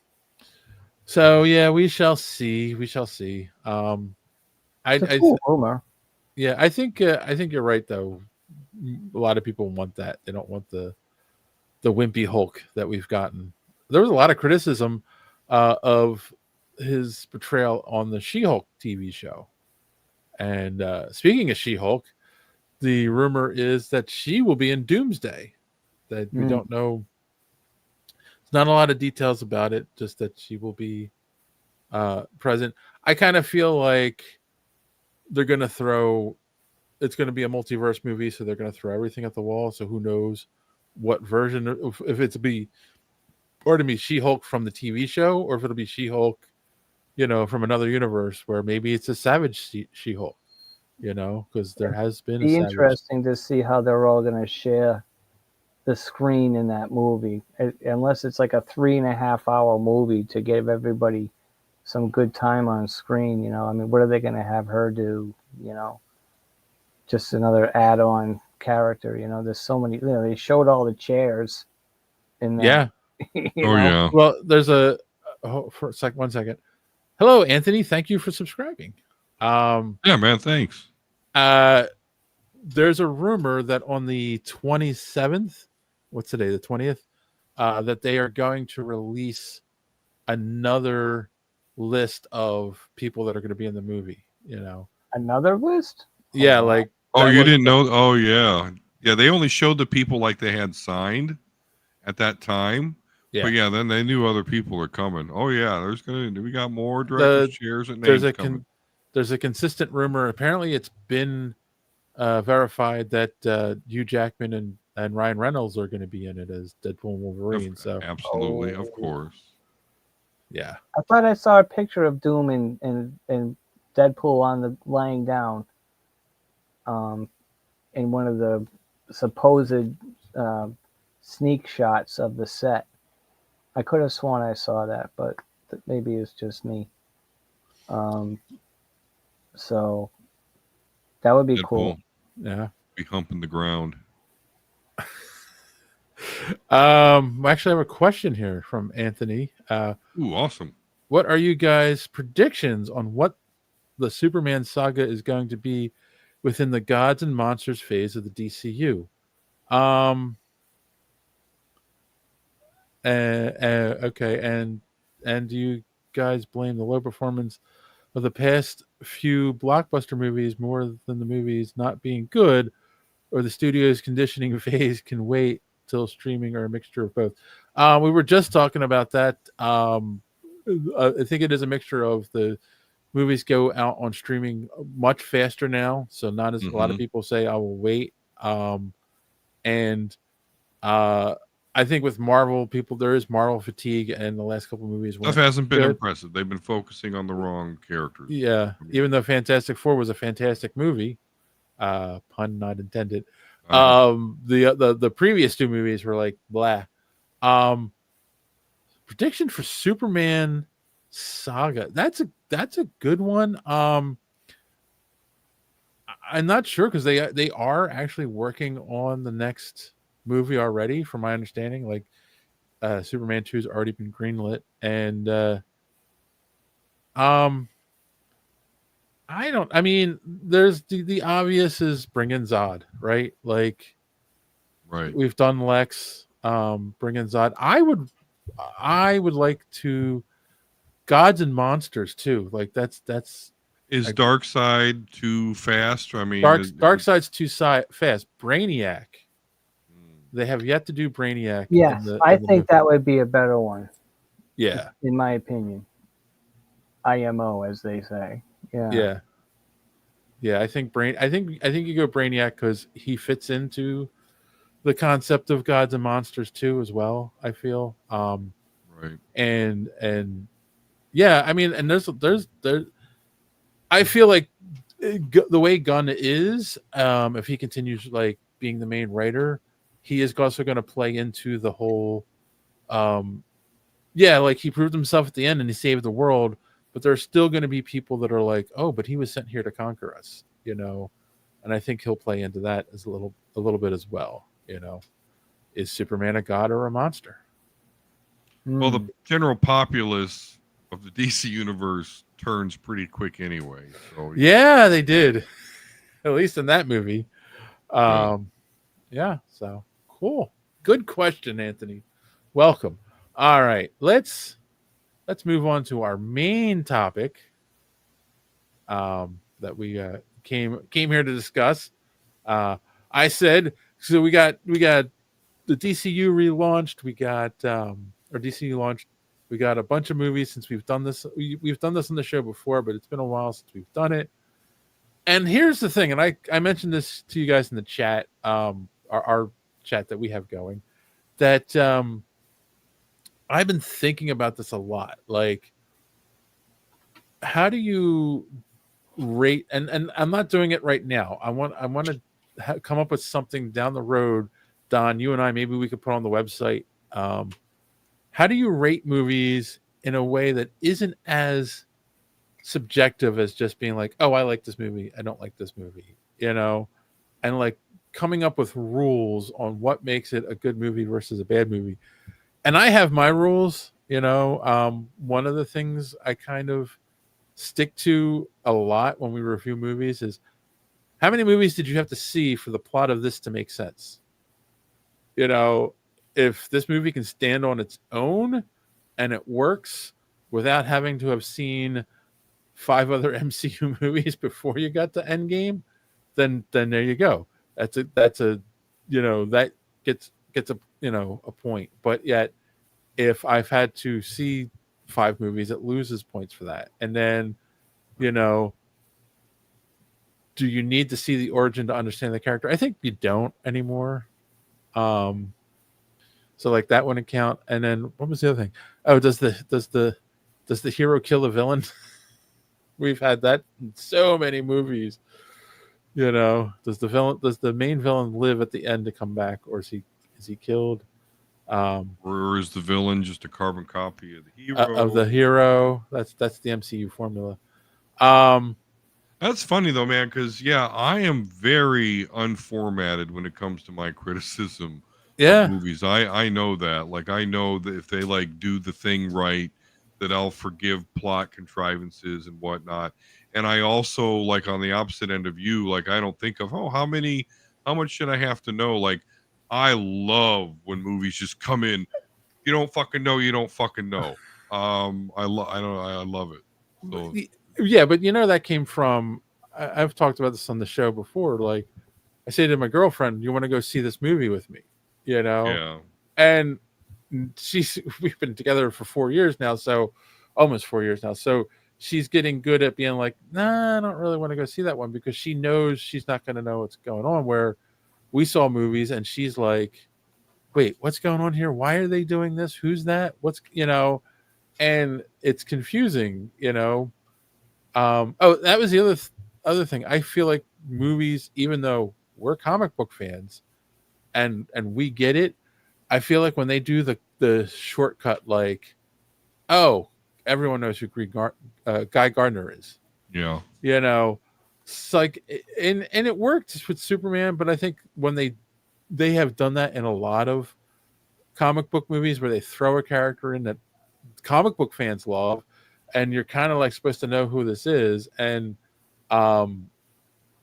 yeah, we shall see. We shall see. It's a cool rumor. Yeah, I think you're right though. a lot of people want that. They don't want the wimpy Hulk that we've gotten. There was a lot of criticism of his portrayal on the She-Hulk TV show. And speaking of She-Hulk, the rumor is that she will be in Doomsday. That we don't know. There's not a lot of details about it, just that she will be present. I kind of feel like they're going to throw. It's going to be a multiverse movie, so they're going to throw everything at the wall. So who knows what version, if it's be, or to be She-Hulk from the TV show, or if it'll be She-Hulk, from another universe where maybe it's a Savage She-Hulk, because there has been It'd be interesting to see how they're all going to share the screen in that movie, unless it's like a 3.5-hour movie to give everybody some good time on screen. I mean, what are they going to have her do? Just another add-on character. There's so many. They showed all the chairs in that. Yeah. Yeah. Well, there's for a 1 second. Hello, Anthony. Thank you for subscribing. Yeah, man. Thanks. There's a rumor that on the 27th, what's today, the 20th, that they are going to release another list of people that are going to be in the movie. Another list? Yeah, like. Oh, you didn't know? Oh, yeah. Yeah, they only showed the people like they had signed at that time. Yeah. But yeah, then they knew other people are coming. Oh yeah, we got more directors' chairs and names coming. There's a consistent rumor. Apparently, it's been verified that Hugh Jackman and Ryan Reynolds are going to be in it as Deadpool and Wolverine. So absolutely, of course. Yeah. I thought I saw a picture of Doom and Deadpool lying down. In one of the supposed sneak shots of the set. I could have sworn I saw that, but maybe it's just me. So that would be cool. Yeah. Be humping the ground. Actually, I have a question here from Anthony. Ooh, awesome. What are you guys' predictions on what the Superman saga is going to be within the Gods and Monsters phase of the DCU? Okay, and do you guys blame the low performance of the past few blockbuster movies more than the movies not being good, or the studio's conditioning phase can wait till streaming, or a mixture of both? We were just talking about that. I think it is a mixture of the movies go out on streaming much faster now, so not as a lot of people say I will wait. I think with Marvel, there is Marvel fatigue, and the last couple of movies stuff hasn't been impressive. They've been focusing on the wrong characters. Yeah, even though Fantastic Four was a fantastic movie, pun not intended. The previous two movies were like blah. Prediction for Superman saga. That's a good one. I'm not sure, because they are actually working on the next movie already, from my understanding. Like Superman 2 has already been greenlit, and there's the obvious is bring in Zod, right? Like, right, we've done Lex, bring in Zod. I would like to Gods and Monsters too. Like that's is Darkseid too fast? I mean, Darkseid's too fast. Brainiac. They have yet to do Brainiac. Yes, I think that would be a better one. Yeah, in my opinion. IMO, as they say. Yeah. I think you go Brainiac because he fits into the concept of Gods and Monsters too, as well. I feel. Right. And yeah, I mean, and there's. I feel like the way Gunn is, if he continues like being the main writer, he is also going to play into the whole, like he proved himself at the end and he saved the world, but there's still going to be people that are like, oh, but he was sent here to conquer us, and I think he'll play into that as a little bit as well. Is Superman a god or a monster? Well, the general populace of the DC universe turns pretty quick anyway. So yeah, they did, at least in that movie. Yeah, so cool. Good question, Anthony. Welcome. All right, let's move on to our main topic that we came here to discuss. I said so. We got the DCU relaunched. We got or DCU launched. We got a bunch of movies since we've done this. We've done this on the show before, but it's been a while since we've done it. And here's the thing, and I mentioned this to you guys in the chat, our chat that we have going, that I've been thinking about this a lot. Like, how do you rate? And I'm not doing it right now. I want to come up with something down the road. Don, you and I, maybe we could put on the website. How do you rate movies in a way that isn't as subjective as just being like, oh, I like this movie, I don't like this movie, and like coming up with rules on what makes it a good movie versus a bad movie. And I have my rules. One of the things I kind of stick to a lot when we review movies is, how many movies did you have to see for the plot of this to make sense? If this movie can stand on its own and it works without having to have seen 5 other MCU movies before you got to Endgame, then there you go. That's a that gets a point. But yet, if I've had to see 5 movies, it loses points for that. And then, do you need to see the origin to understand the character? I think you don't anymore. So like that wouldn't count. And then what was the other thing? Oh, does the hero kill the villain? We've had that in so many movies. Does the main villain live at the end to come back, or is he killed? Or is the villain just a carbon copy of the hero? Of the hero? That's the MCU formula. That's funny though, man, because I am very unformatted when it comes to my criticism of movies. I know that. Like, I know that if they like do the thing right, that I'll forgive plot contrivances and whatnot. And I also, like, on the opposite end of you, like, I don't think of, how much should I have to know? Like, I love when movies just come in. You don't fucking know. You don't fucking know. I love it. So, yeah, but that came from. I've talked about this on the show before. Like, I say to my girlfriend, "You want to go see this movie with me?" Yeah. And we've been together for 4 years now, so almost 4 years now. So she's getting good at being like, nah, I don't really want to go see that one, because she knows she's not going to know what's going on. Where we saw movies and she's like, wait, what's going on here? Why are they doing this? Who's that? And it's confusing, that was the other thing. I feel like movies, even though we're comic book fans and we get it, I feel like when they do the shortcut, like, oh, everyone knows who Guy Gardner is. Yeah. It's like, and it worked with Superman, but I think when they have done that in a lot of comic book movies where they throw a character in that comic book fans love, and you're kind of like supposed to know who this is, and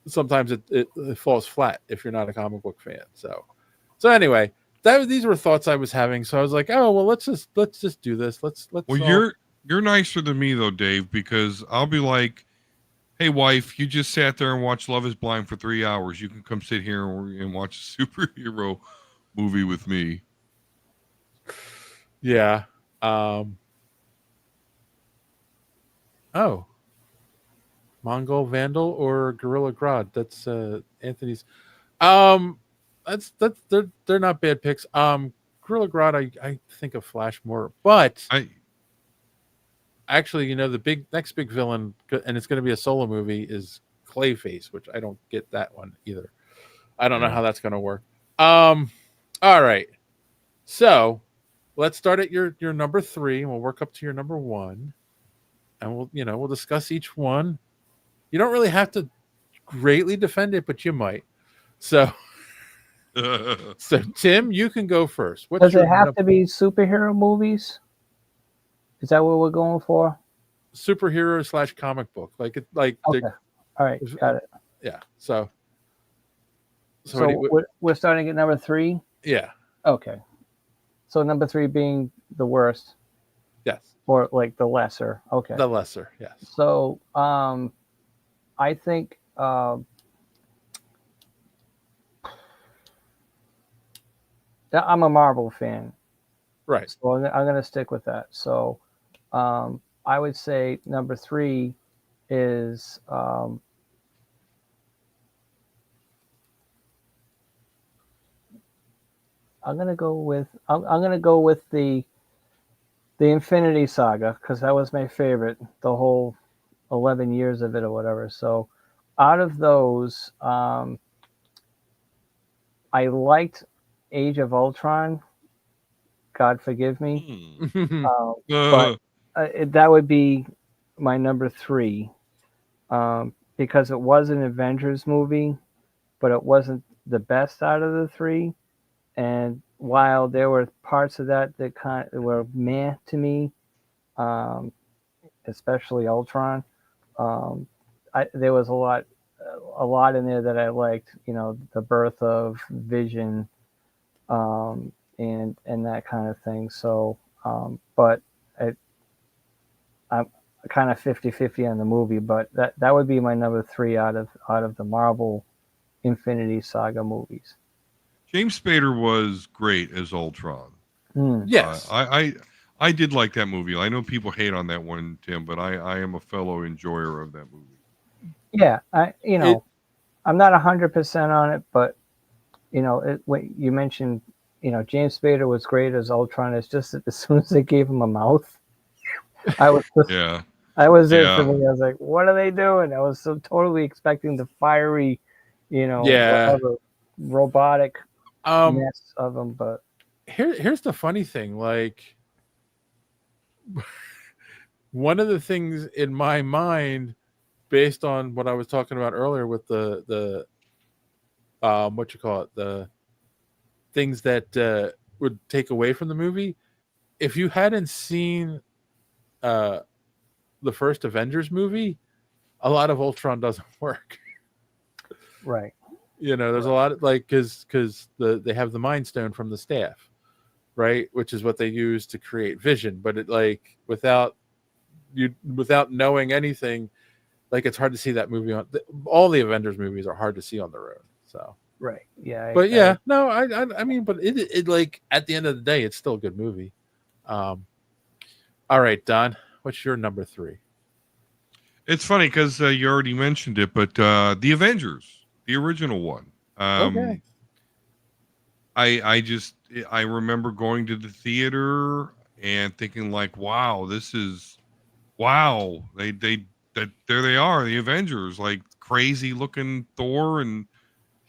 sometimes it falls flat if you're not a comic book fan. So anyway, these were thoughts I was having. So I was like, oh well, let's just do this. Let's. Well, you're nicer than me though, Dave, because I'll be like, hey, wife, you just sat there and watched Love Is Blind for 3 hours. You can come sit here and watch a superhero movie with me. Yeah. Mongol Vandal or Gorilla Grodd? That's Anthony's. They're not bad picks. Gorilla Grodd, I think of Flash more, but actually, the next big villain, and it's going to be a solo movie, is Clayface, which I don't get that one either. I don't know how that's going to work. All right, so let's start at your number 3, and we'll work up to your number 1, and we'll discuss each one. You don't really have to greatly defend it, but you might. So Tim, you can go first. Does it have to be superhero movies? Is that what we're going for? Superhero / comic book, okay. All right, got it. Yeah. So So, So we're starting at number 3. yeah, Okay. So number 3 being the worst, yes, or like the lesser. Okay. the lesser, yes. So I think I'm a Marvel fan, Right. so I'm going to stick with that. So I would say number 3 is I'm going to go with the Infinity Saga, because that was my favorite, the whole 11 years of it or whatever. So out of those, I liked Age of Ultron. God forgive me, but that would be my number 3, because it was an Avengers movie, but it wasn't the best out of the 3. And while there were parts of that that kind of were meh to me, um, especially Ultron, um, there was a lot in there that I liked. You know, the birth of Vision, and that kind of thing. So, but I'm kind of 50-50 on the movie, but that would be my number 3 out of the Marvel Infinity Saga movies. James Spader was great as Ultron. Yes. I did like that movie. I know people hate on that one, Tim, but I am a fellow enjoyer of that movie. Yeah, It I'm not 100% on it, but when you mentioned, James Spader was great as Ultron. It's just that as soon as they gave him a mouth, I was Yeah, I was it for yeah. me. I was like, what are they doing? I was so totally expecting the fiery, yeah. whatever robotic Um mess of him, but here's the funny thing, like one of the things in my mind based on what I was talking about earlier with the what you call it, the things that would take away from the movie, if you hadn't seen uh the first Avengers movie, a lot of Ultron doesn't work. right, There's a lot of, like, because they have the Mind Stone from the staff, right, which is what they use to create Vision, but it, like, without knowing anything, like, it's hard to see that movie on all the Avengers movies are hard to see on their own. So, right, yeah, but yeah, no, I mean, but it like at the end of the day, it's still a good movie. All right, Don, what's your number 3? It's funny because you already mentioned it, but the Avengers, the original one. Okay. I remember going to the theater and thinking like, wow, this is wow. They that there they are, the Avengers, like crazy looking Thor and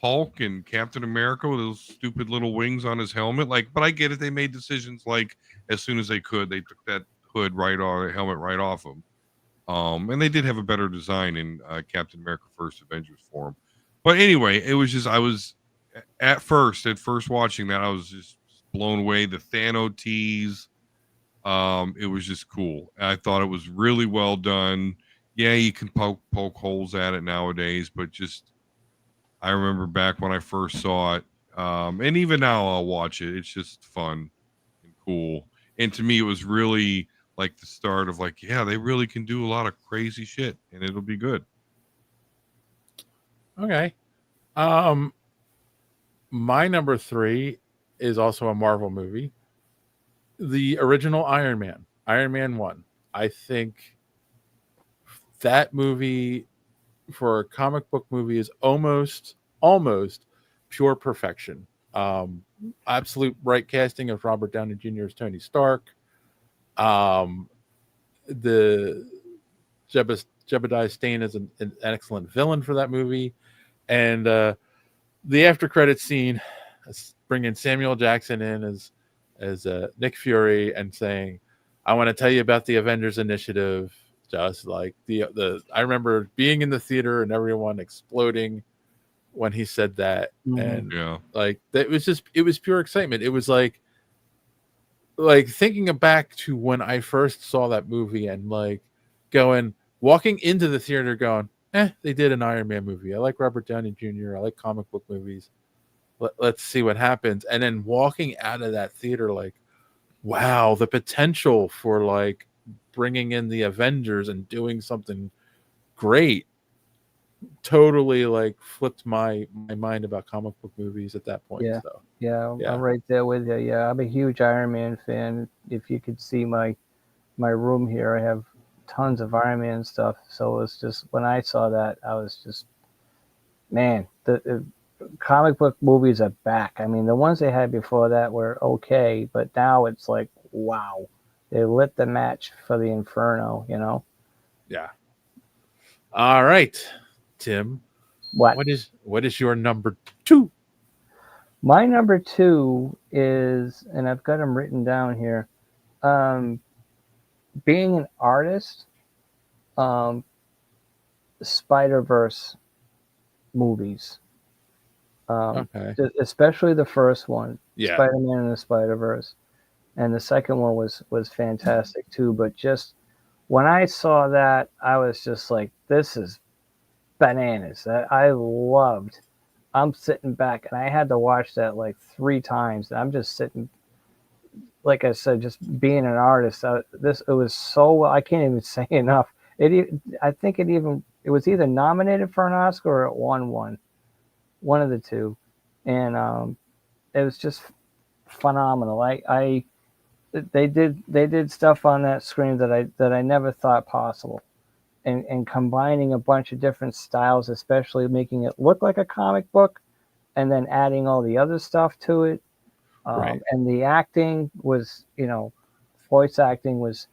Hulk and Captain America with those stupid little wings on his helmet. Like, but I get it. They made decisions like as soon as they could, they took that hood right off, helmet right off him. And they did have a better design in Captain America First Avengers form. But anyway, it was just I was at first watching that, I was just blown away. The Thanos tease, it was just cool. I thought it was really well done. Yeah, you can poke holes at it nowadays, but just I remember back when I first saw it, and even now I'll watch it. It's just fun and cool. And to me, it was really like the start of like, yeah, they really can do a lot of crazy shit, and it'll be good. Okay. My number 3 is also a Marvel movie. The original Iron Man 1. I think that movie for a comic book movie is almost pure perfection. Absolute right casting of Robert Downey Jr. as Tony Stark. The Jebediah Stane is an excellent villain for that movie, and the after credit scene, bringing Samuel Jackson in as Nick Fury and saying, "I want to tell you about the Avengers Initiative." Just like I remember being in the theater and everyone exploding when he said that, and Yeah. like that it was pure excitement. It was like thinking back to when I first saw that movie and like walking into the theater going, they did an Iron Man movie. I like Robert Downey Jr. I like comic book movies. let's see what happens. And then walking out of that theater like, wow, the potential for like bringing in the Avengers and doing something great totally like flipped my mind about comic book movies at that point. Yeah, So yeah, I'm yeah, right there with you. Yeah, I'm a huge Iron Man fan. If you could see my room here, I have tons of Iron Man stuff. So it's just when I saw that, I was just, man, the comic book movies are back. I mean, the ones they had before that were okay, but now it's like, wow, they lit the match for the Inferno. yeah. All right, Tim, What? what is your number two? My number two is, and I've got them written down here. Um, Being an artist, um, Spider Verse movies, Okay. especially the first one, Yeah. Spider Man and the Spider Verse, and the second one was fantastic too. But just when I saw that, I was just like, "This is bananas." I loved. I'm sitting back, and I had to watch that like 3 times. I'm just sitting, like I said, just being an artist. It was so well. I can't even say enough. I think it was either nominated for an Oscar or it won one of the two, and it was just phenomenal. I they did stuff on that screen that I never thought possible, and combining a bunch of different styles, especially making it look like a comic book, and then adding all the other stuff to it. Right. And the acting was, voice acting was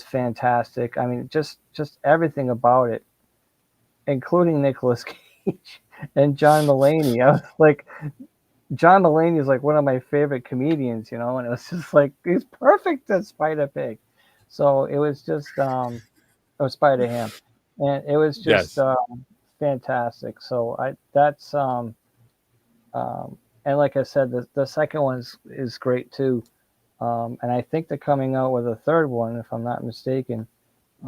fantastic. I mean, just everything about it, including Nicolas Cage and John Mulaney. I was like, John Mulaney is like one of my favorite comedians, and it was just like he's perfect as Spider Pig. So it was just or Spider Ham, and it was just Yes. fantastic. So that's and like I said, the second one is great too. And I think they're coming out with a third one, if I'm not mistaken.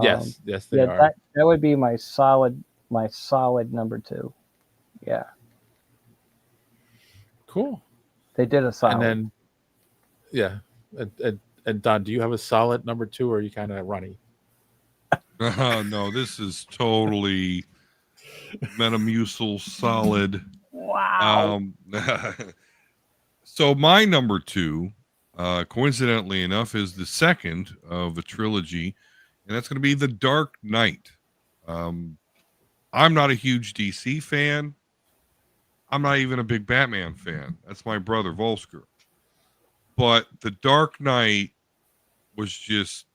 Yes. Yes, they Yeah, are. that would be my solid number two. Yeah, Cool. they did a And solid. then yeah. And Don, do you have a solid number two, or are you kind of runny? No, this is totally Metamucil solid. Wow. Um, so my number two, coincidentally enough, is the second of a trilogy, and that's going to be The Dark Knight. Um, I'm not a huge DC fan. I'm not even a big Batman fan. That's my brother Volsker. But The Dark Knight was just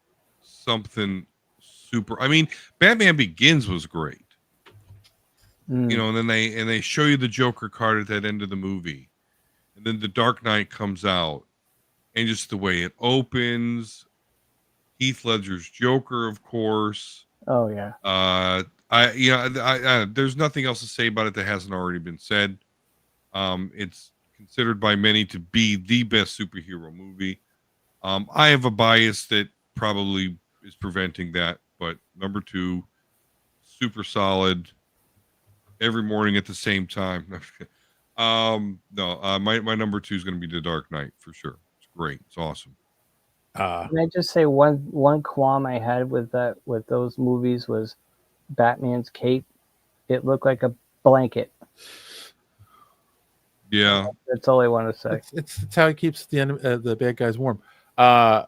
something super. I mean, Batman Begins was great, Mm. and then they show you the Joker card at that end of the movie, and then The Dark Knight comes out, and just the way it opens, Heath Ledger's Joker, of course. Oh yeah. There's nothing else to say about it that hasn't already been said. It's considered by many to be the best superhero movie. I have a bias that probably is preventing that, but number two, super solid. Every morning at the same time. No, my number two is going to be The Dark Knight for sure. It's great. It's awesome. Uh Can I just say one qualm I had with those movies was Batman's cape. It looked like a blanket. Yeah. That's all I want to say. it's how he keeps the bad guys warm. Uh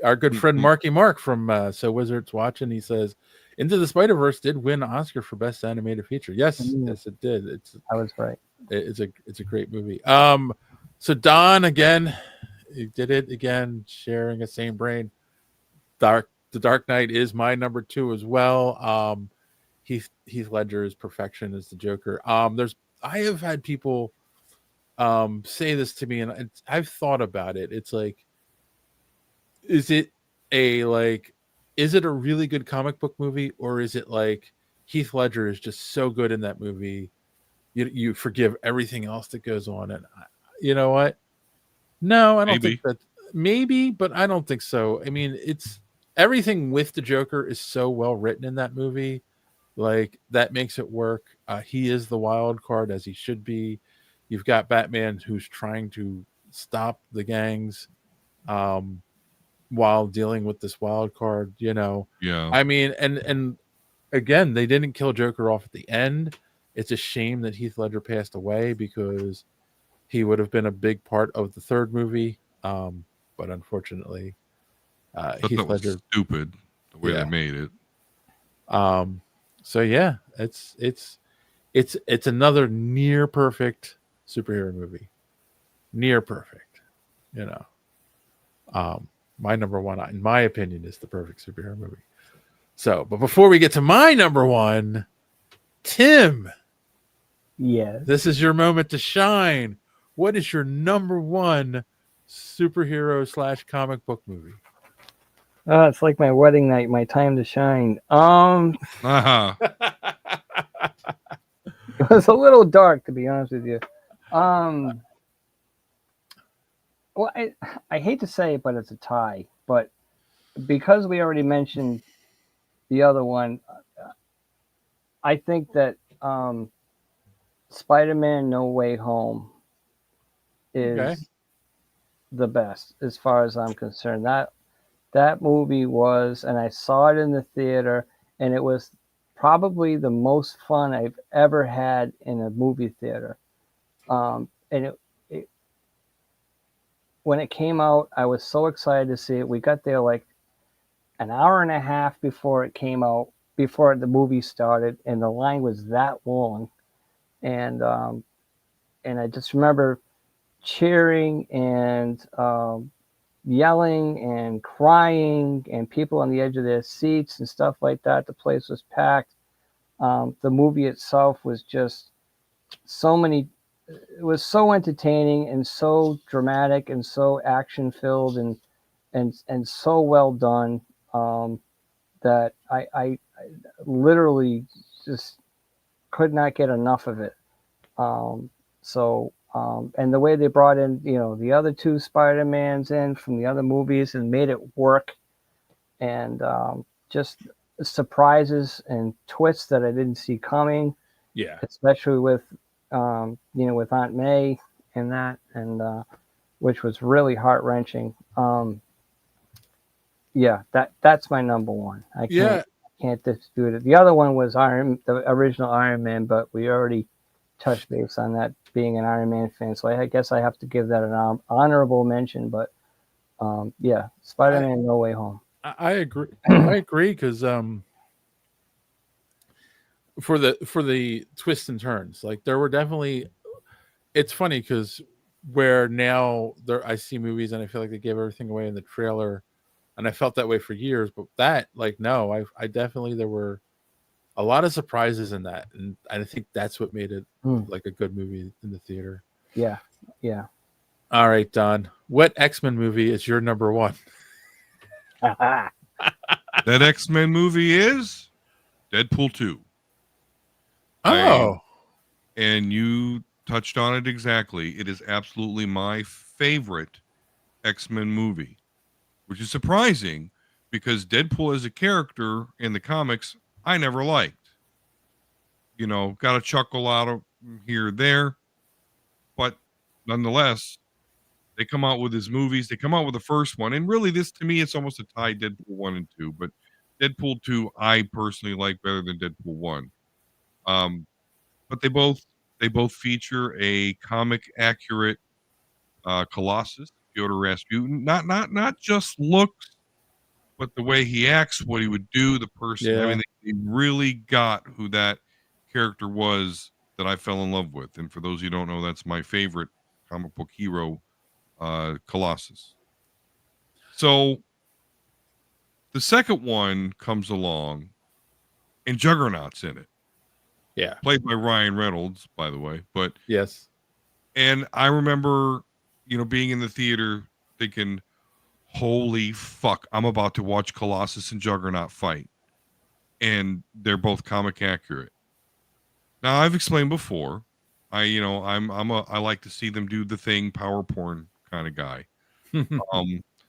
our good friend Marky Mark from So Wizards watching, he says Into the Spider Verse did win Oscar for Best Animated Feature. Yes, yes, it did. I was right. It's a great movie. So Don again, he did it again, sharing a same brain. The Dark Knight is my number two as well. Heath Ledger's perfection as the Joker. I have had people say this to me, and I've thought about it. It's like, is it is it a really good comic book movie, or is it like Heath Ledger is just so good in that movie, you forgive everything else that goes on? And you know what? No, I don't think Maybe. that. Maybe, but I don't think so. I mean, it's everything with the Joker is so well written in that movie, like that makes it work. He is the wild card as he should be. You've got Batman who's trying to stop the gangs um, while dealing with this wild card. Yeah. I mean, and again, they didn't kill Joker off at the end. It's a shame that Heath Ledger passed away because he would have been a big part of the third movie. But unfortunately, But that Heath was Ledger, stupid the way they yeah. made it. So yeah, it's another near perfect superhero movie. Near perfect, you know. My number one, in my opinion, is the perfect superhero movie. So, but before we get to my number one, Tim, Yes. this is your moment to shine. What is your number one superhero / comic book movie? It's like my wedding night, my time to shine. Uh-huh. It was a little dark, to be honest with you. Well, I hate to say it, but it's a tie. But because we already mentioned the other one, I think that Spider-Man: No Way Home is Okay. the best as far as I'm concerned. That movie was, and I saw it in the theater, and it was probably the most fun I've ever had in a movie theater. And when it came out, I was so excited to see it. We got there like an hour and a half before it came out, before the movie started, and the line was that long. And I just remember cheering and yelling and crying, and people on the edge of their seats and stuff like that. The place was packed. The movie itself was just so many. It was so entertaining and so dramatic and so action filled and so well done, that I literally just could not get enough of it. And the way they brought in, the other two Spider-Mans in from the other movies and made it work, and just surprises and twists that I didn't see coming, Yeah. especially with, with Aunt May and that, and which was really heart-wrenching. Yeah, that's my number one. I can't dispute it. The other one was the original Iron Man, but we already touched base on that, being an Iron Man fan. So I guess I have to give that an honorable mention. But yeah, Spider-Man: No Way Home. I agree. I agree because for the twists and turns, like there were definitely. It's funny because where now I see movies and I feel like they gave everything away in the trailer, and I felt that way for years. But that, like, no, I definitely, there were a lot of surprises in that, and I think that's what made it like a good movie in the theater. Yeah, yeah. All right, Don, what X-Men movie is your number one? That X-Men movie is Deadpool 2. Oh. And you touched on it exactly. It is absolutely my favorite X-Men movie, which is surprising because Deadpool as a character in the comics, I never liked. Got a chuckle out of here or there. But nonetheless, they come out with his movies. They come out with the first one. And really, this to me, it's almost a tie, Deadpool 1 and 2. But Deadpool 2, I personally like better than Deadpool 1. But they both feature a comic accurate Colossus, Fyodor Rasputin. Not just looks, but the way he acts, what he would do, the person. Yeah. I mean, they really got who that character was that I fell in love with. And for those who don't know, that's my favorite comic book hero, Colossus. So the second one comes along, and Juggernaut's in it. Yeah. Played by Ryan Reynolds, by the way. But yes. And I remember, being in the theater thinking, holy fuck, I'm about to watch Colossus and Juggernaut fight. And they're both comic accurate. Now, I've explained before, I like to see them do the thing, power porn kind of guy.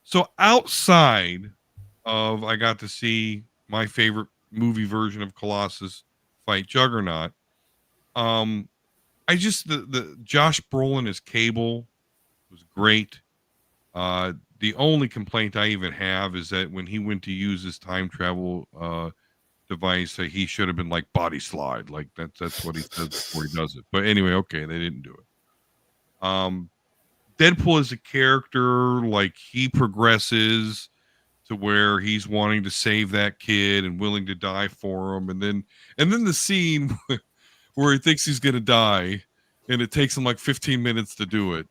So outside of, I got to see my favorite movie version of Colossus fight Juggernaut. I just the Josh Brolin as Cable was great. The only complaint I even have is that when he went to use his time travel device, he should have been like body slide, like that's what he says before he does it. But anyway, okay, they didn't do it. Deadpool as a character, like he progresses to where he's wanting to save that kid and willing to die for him, and then the scene where he thinks he's gonna die, and it takes him like 15 minutes to do it.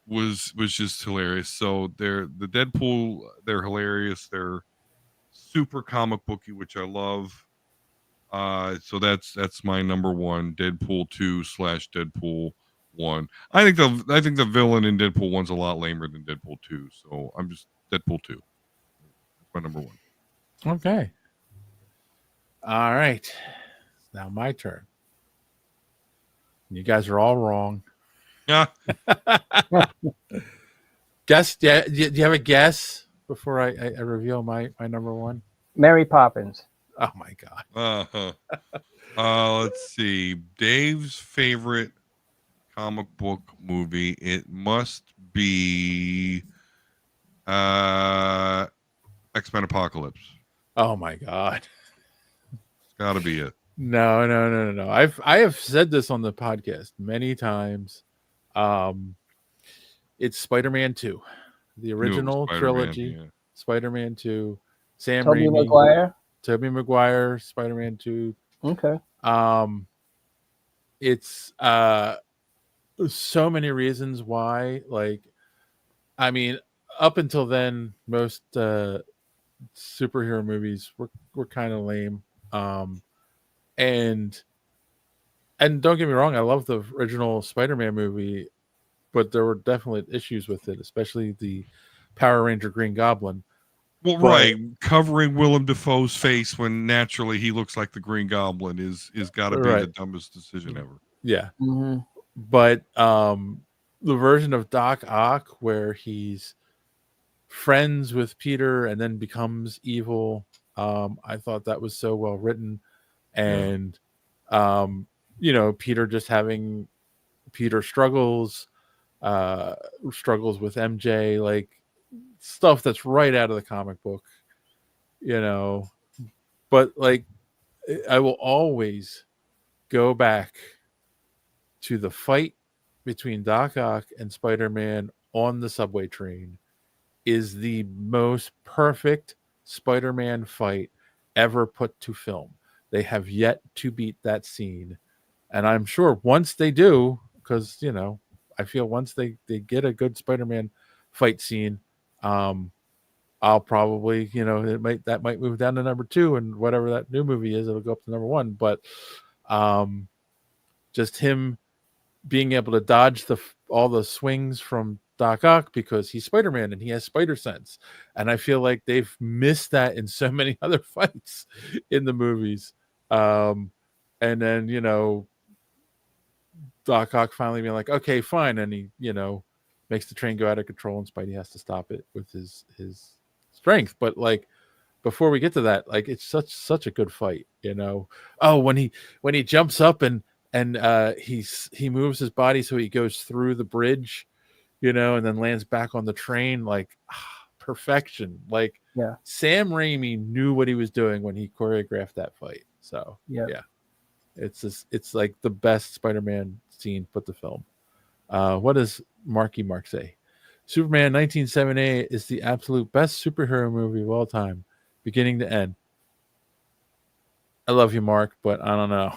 Was just hilarious. So the Deadpool, they're hilarious. They're super comic booky, which I love. So that's my number one. Deadpool 2 / Deadpool 1. I think the villain in Deadpool 1's a lot lamer than Deadpool 2. So I'm just Deadpool 2. That's my number one. Okay. All right. Now my turn. You guys are all wrong. Yeah. Guess? Yeah. Do you have a guess before I reveal my number one? Mary Poppins. Oh my god. Let's see. Dave's favorite comic book movie. It must be X-Men Apocalypse. Oh my god. It's got to be it. No. I have said this on the podcast many times. It's Spider-Man 2, the original trilogy. Yeah. Spider-Man 2, Sam Raimi, Tobey Maguire, Spider-Man 2. Okay. It's so many reasons why. Like, I mean, up until then, most superhero movies were kind of lame. And don't get me wrong, I love the original Spider-Man movie, but there were definitely issues with it, especially the Power Ranger Green Goblin. Well, right, covering Willem Dafoe's face when naturally he looks like the Green Goblin is got to be the dumbest decision ever. Yeah, but the version of Doc Ock where he's friends with Peter and then becomes evil, I thought that was so well written, and Peter just having Peter struggles with MJ, like stuff that's right out of the comic book, but like I will always go back to the fight between Doc Ock and Spider-Man on the subway train is the most perfect Spider-Man fight ever put to film. They have yet to beat that scene, and I'm sure once they do, because I feel once they get a good Spider-Man fight scene, I'll probably, that might move down to number 2, and whatever that new movie is, it'll go up to number 1. But just him being able to dodge all the swings from Doc Ock because he's Spider-Man and he has spider sense, and I feel like they've missed that in so many other fights in the movies. And then Doc Ock finally being like, okay, fine, and he makes the train go out of control, and Spidey has to stop it with his strength. But like before we get to that, like it's such a good fight, Oh, when he jumps up and he moves his body so he goes through the bridge, and then lands back on the train, like perfection. Like Sam Raimi knew what he was doing when he choreographed that fight. So yeah. It's like the best Spider-Man scene put to film. What does Marky Mark say? Superman 1978 is the absolute best superhero movie of all time, beginning to end. I love you, Mark, but I don't know.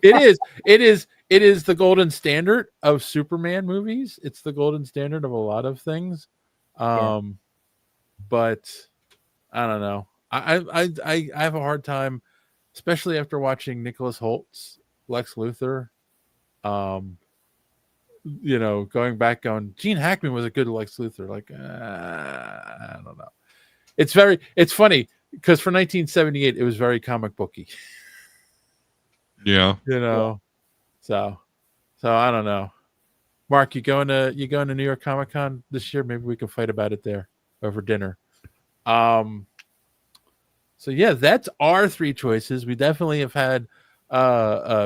It is the golden standard of Superman movies. It's the golden standard of a lot of things. But I don't know. I have a hard time, especially after watching Nicholas Holt's Lex Luthor. Going back on Gene Hackman was a good Lex Luthor. Like, I don't know. It's funny because for 1978, it was very comic booky. Yeah. So I don't know. Mark, you going to New York Comic Con this year? Maybe we can fight about it there over dinner. So yeah, that's our 3 choices. We definitely have had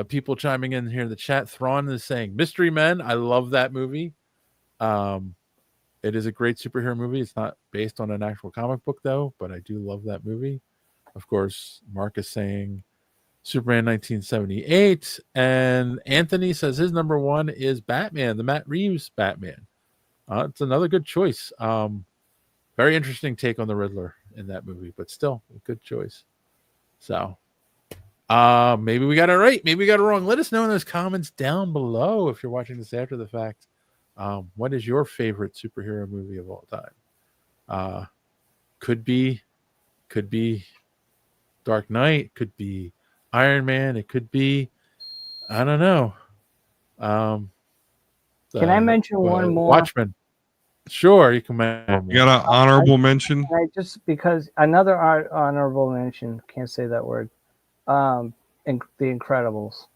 People chiming in here in the chat. Thrawn is saying Mystery Men. I love that movie. It is a great superhero movie. It's not based on an actual comic book though, but I do love that movie. Of course, Mark is saying Superman 1978, and Anthony says his number one is Batman, the Matt Reeves Batman. It's another good choice. Very interesting take on the Riddler in that movie, but still a good choice. So maybe we got it right, maybe we got it wrong. Let us know in those comments down below if you're watching this after the fact. What is your favorite superhero movie of all time? Could be Dark Knight, could be Iron Man, it could be, I don't know. Can I mention one more? Watchmen. Sure, you can mention. You got an honorable mention? Just because another honorable mention, can't say that word. The Incredibles.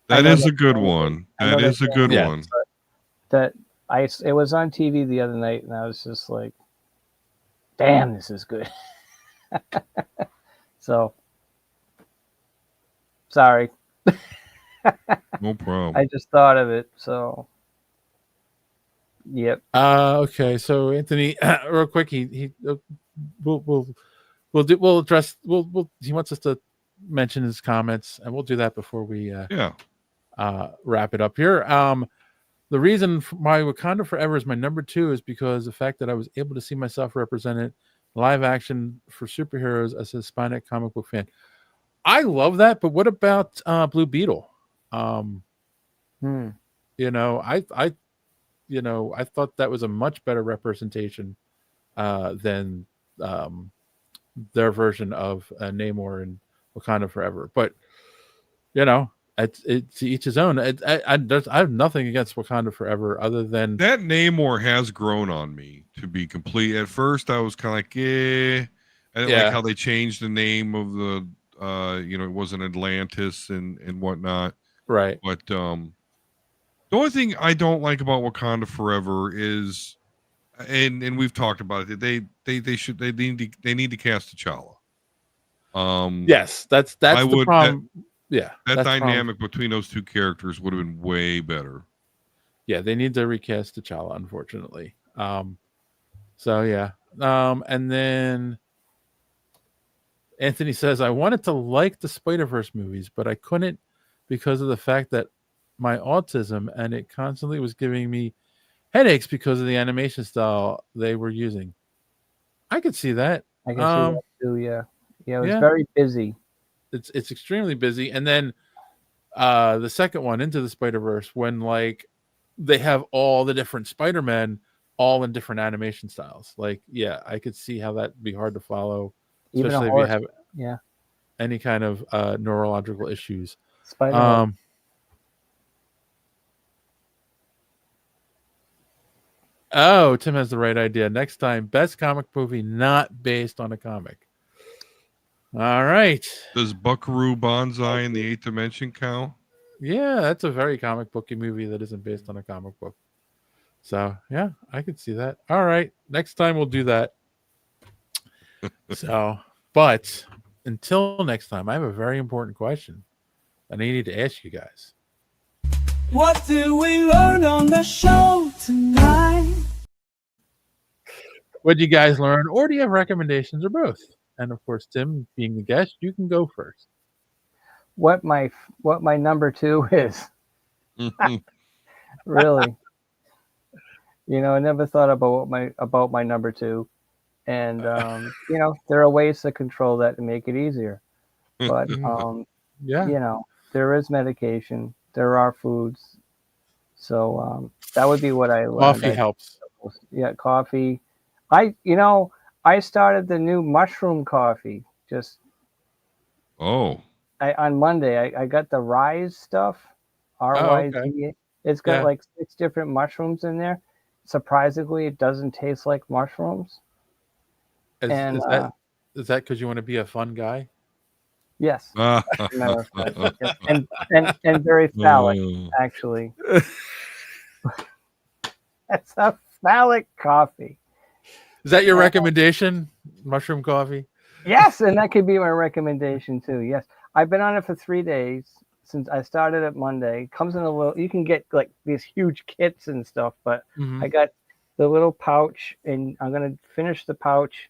That is a good one. That is a good one. It was on TV the other night, and I was just like, "Damn, this is good." So, sorry. No problem. I just thought of it. So, yep. Okay. So Anthony, real quick, we'll address. He wants us to mention his comments, and we'll do that before we wrap it up here. The reason why Wakanda Forever is my number 2 is because the fact that I was able to see myself represented live action for superheroes as a Hispanic comic book fan. I love that, but what about Blue Beetle? You know, I thought that was a much better representation than their version of Namor and Wakanda Forever. But you know, it's to each his own. I have nothing against Wakanda Forever other than that Namor has grown on me, to be complete. At first, I was kind of like, I didn't like how they changed the name of the, it wasn't Atlantis and whatnot. Right. But the only thing I don't like about Wakanda Forever is, and we've talked about it, they need to cast T'Challa. Yes, that's the problem. That dynamic between those two characters would have been way better. Yeah, they need to recast T'Challa, unfortunately. So yeah. And then Anthony says, I wanted to like the Spider-Verse movies, but I couldn't because of the fact that my autism, and it constantly was giving me headaches because of the animation style they were using. I could see that. I can see that too, yeah. Yeah, it was very busy. It's extremely busy. And then the second one, Into the Spider-Verse, when like they have all the different Spider-Men all in different animation styles. Like, yeah, I could see how that'd be hard to follow, especially if you have any kind of neurological issues. Spider-Man. Oh, Tim has the right idea. Next time, best comic movie not based on a comic. All right. Does Buckaroo Banzai in the 8th Dimension count? Yeah, that's a very comic booky movie that isn't based on a comic book. So, yeah, I could see that. All right. Next time we'll do that. But until next time, I have a very important question that I need to ask you guys. What did we learn on the show tonight? What did you guys learn, or do you have recommendations, or both? And of course, Tim, being the guest, you can go first. What my number 2 is. Really. I never thought about my number 2. And there are ways to control that to make it easier. But there is medication, there are foods. So that would be what I learned. Coffee helps. Yeah, coffee. I started the new mushroom coffee. On Monday. I got the Rise stuff. RYZE. Okay. It's got like 6 different mushrooms in there. Surprisingly, it doesn't taste like mushrooms. Is that because you want to be a fun guy? Yes. And very phallic, actually. It's a phallic coffee. Is that your recommendation? Mushroom coffee? Yes, and that could be my recommendation too. Yes, I've been on it for 3 days since I started it Monday. Comes in a little. You can get like these huge kits and stuff, but Mhm. I got the little pouch, and I'm gonna finish the pouch.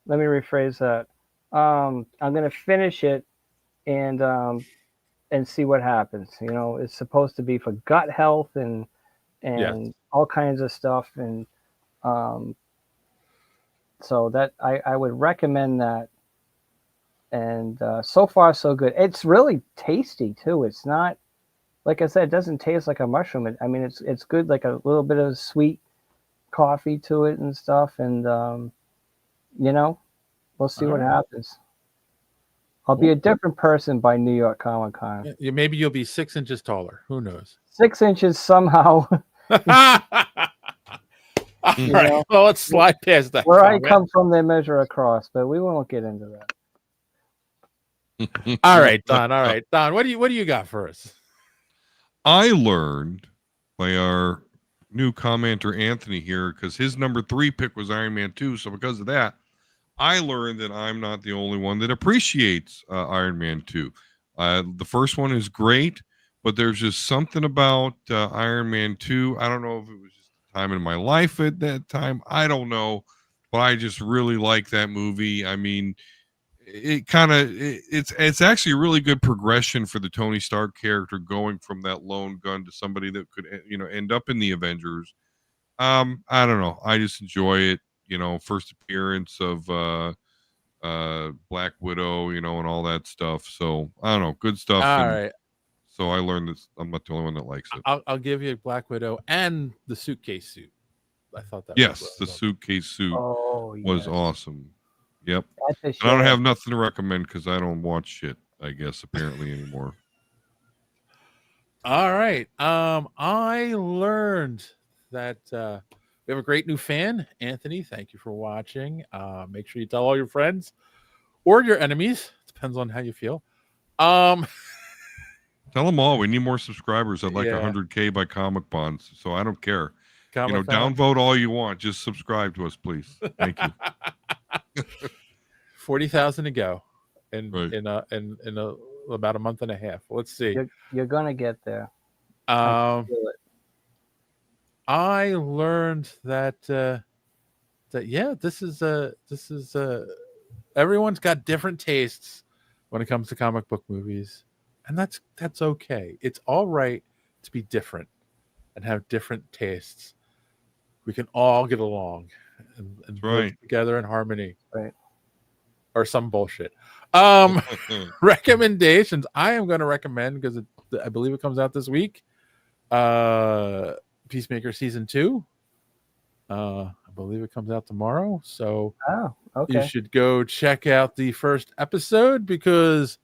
Let me rephrase that. I'm gonna finish it and see what happens. You know, it's supposed to be for gut health and Yes. all kinds of stuff, and um, so that I would recommend that. And so far so good. It's really tasty too. It's not, like I said, it doesn't taste like a mushroom. I mean, it's good, like a little bit of sweet coffee to it and stuff. And you know, we'll see All what right. happens. I'll be a different person by New York Comic Con. Maybe you'll be 6 inches taller. Who knows? 6 inches somehow. All You right. know, Well, let's slide past that. where I comment. come from, they measure across, but we won't get into that. All right, Don. All right, Don. What do you got for us? I learned by our new commenter Anthony here, because his number 3 pick was Iron Man 2. So because of that, I learned that I'm not the only one that appreciates Iron Man 2. The first one is great, but there's just something about Iron Man 2. I don't know if it was just the time in my life at that time. I don't know, but I just really like that movie. I mean, it's actually a really good progression for the Tony Stark character, going from that lone gun to somebody that could end up in the Avengers. I don't know, I just enjoy it. First appearance of Black Widow, and all that stuff. So I don't know, good stuff. All And right. so I learned this. I'm not the only one that likes it. I'll give you Black Widow and the suitcase suit. I thought that. Yes, the suitcase suit was awesome. Yep. And I don't have nothing to recommend because I don't watch shit, I guess, apparently anymore. All right. I learned that we have a great new fan, Anthony. Thank you for watching. Make sure you tell all your friends or your enemies. Depends on how you feel. Tell them all. We need more subscribers. I'd like Yeah. 100K by Comic Bonds. So I don't care. Comic downvote all you want. Just subscribe to us, please. Thank you. 40,000 to go in Right. in about a month and a half. Let's see. You're gonna get there. I learned that yeah, this is everyone's got different tastes when it comes to comic book movies, and that's okay. It's all right to be different and have different tastes. We can all get along and work together in harmony. Right. Or some bullshit. Recommendations. I am going to recommend, because I believe it comes out this week, Peacemaker season 2. I believe it comes out tomorrow. So you should go check out the first episode, because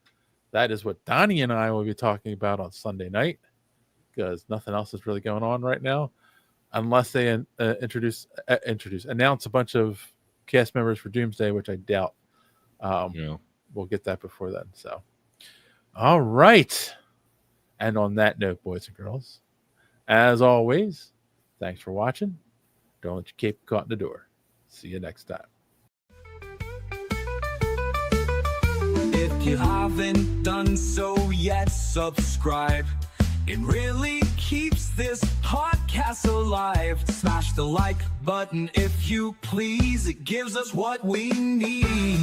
that is what Donnie and I will be talking about on Sunday night, because nothing else is really going on right now, unless they announce a bunch of cast members for Doomsday, which I doubt. We'll get that before then. So, all right. And on that note, boys and girls, as always, thanks for watching. Don't let your cape caught in the door. See you next time. If you haven't done so yet, subscribe. It really keeps this podcast alive. Smash the like button if you please. It gives us what we need.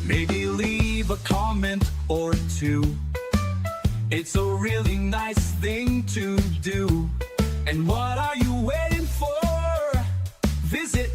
Maybe leave a comment or two. It's a really nice thing to do. And what are you waiting for? Visit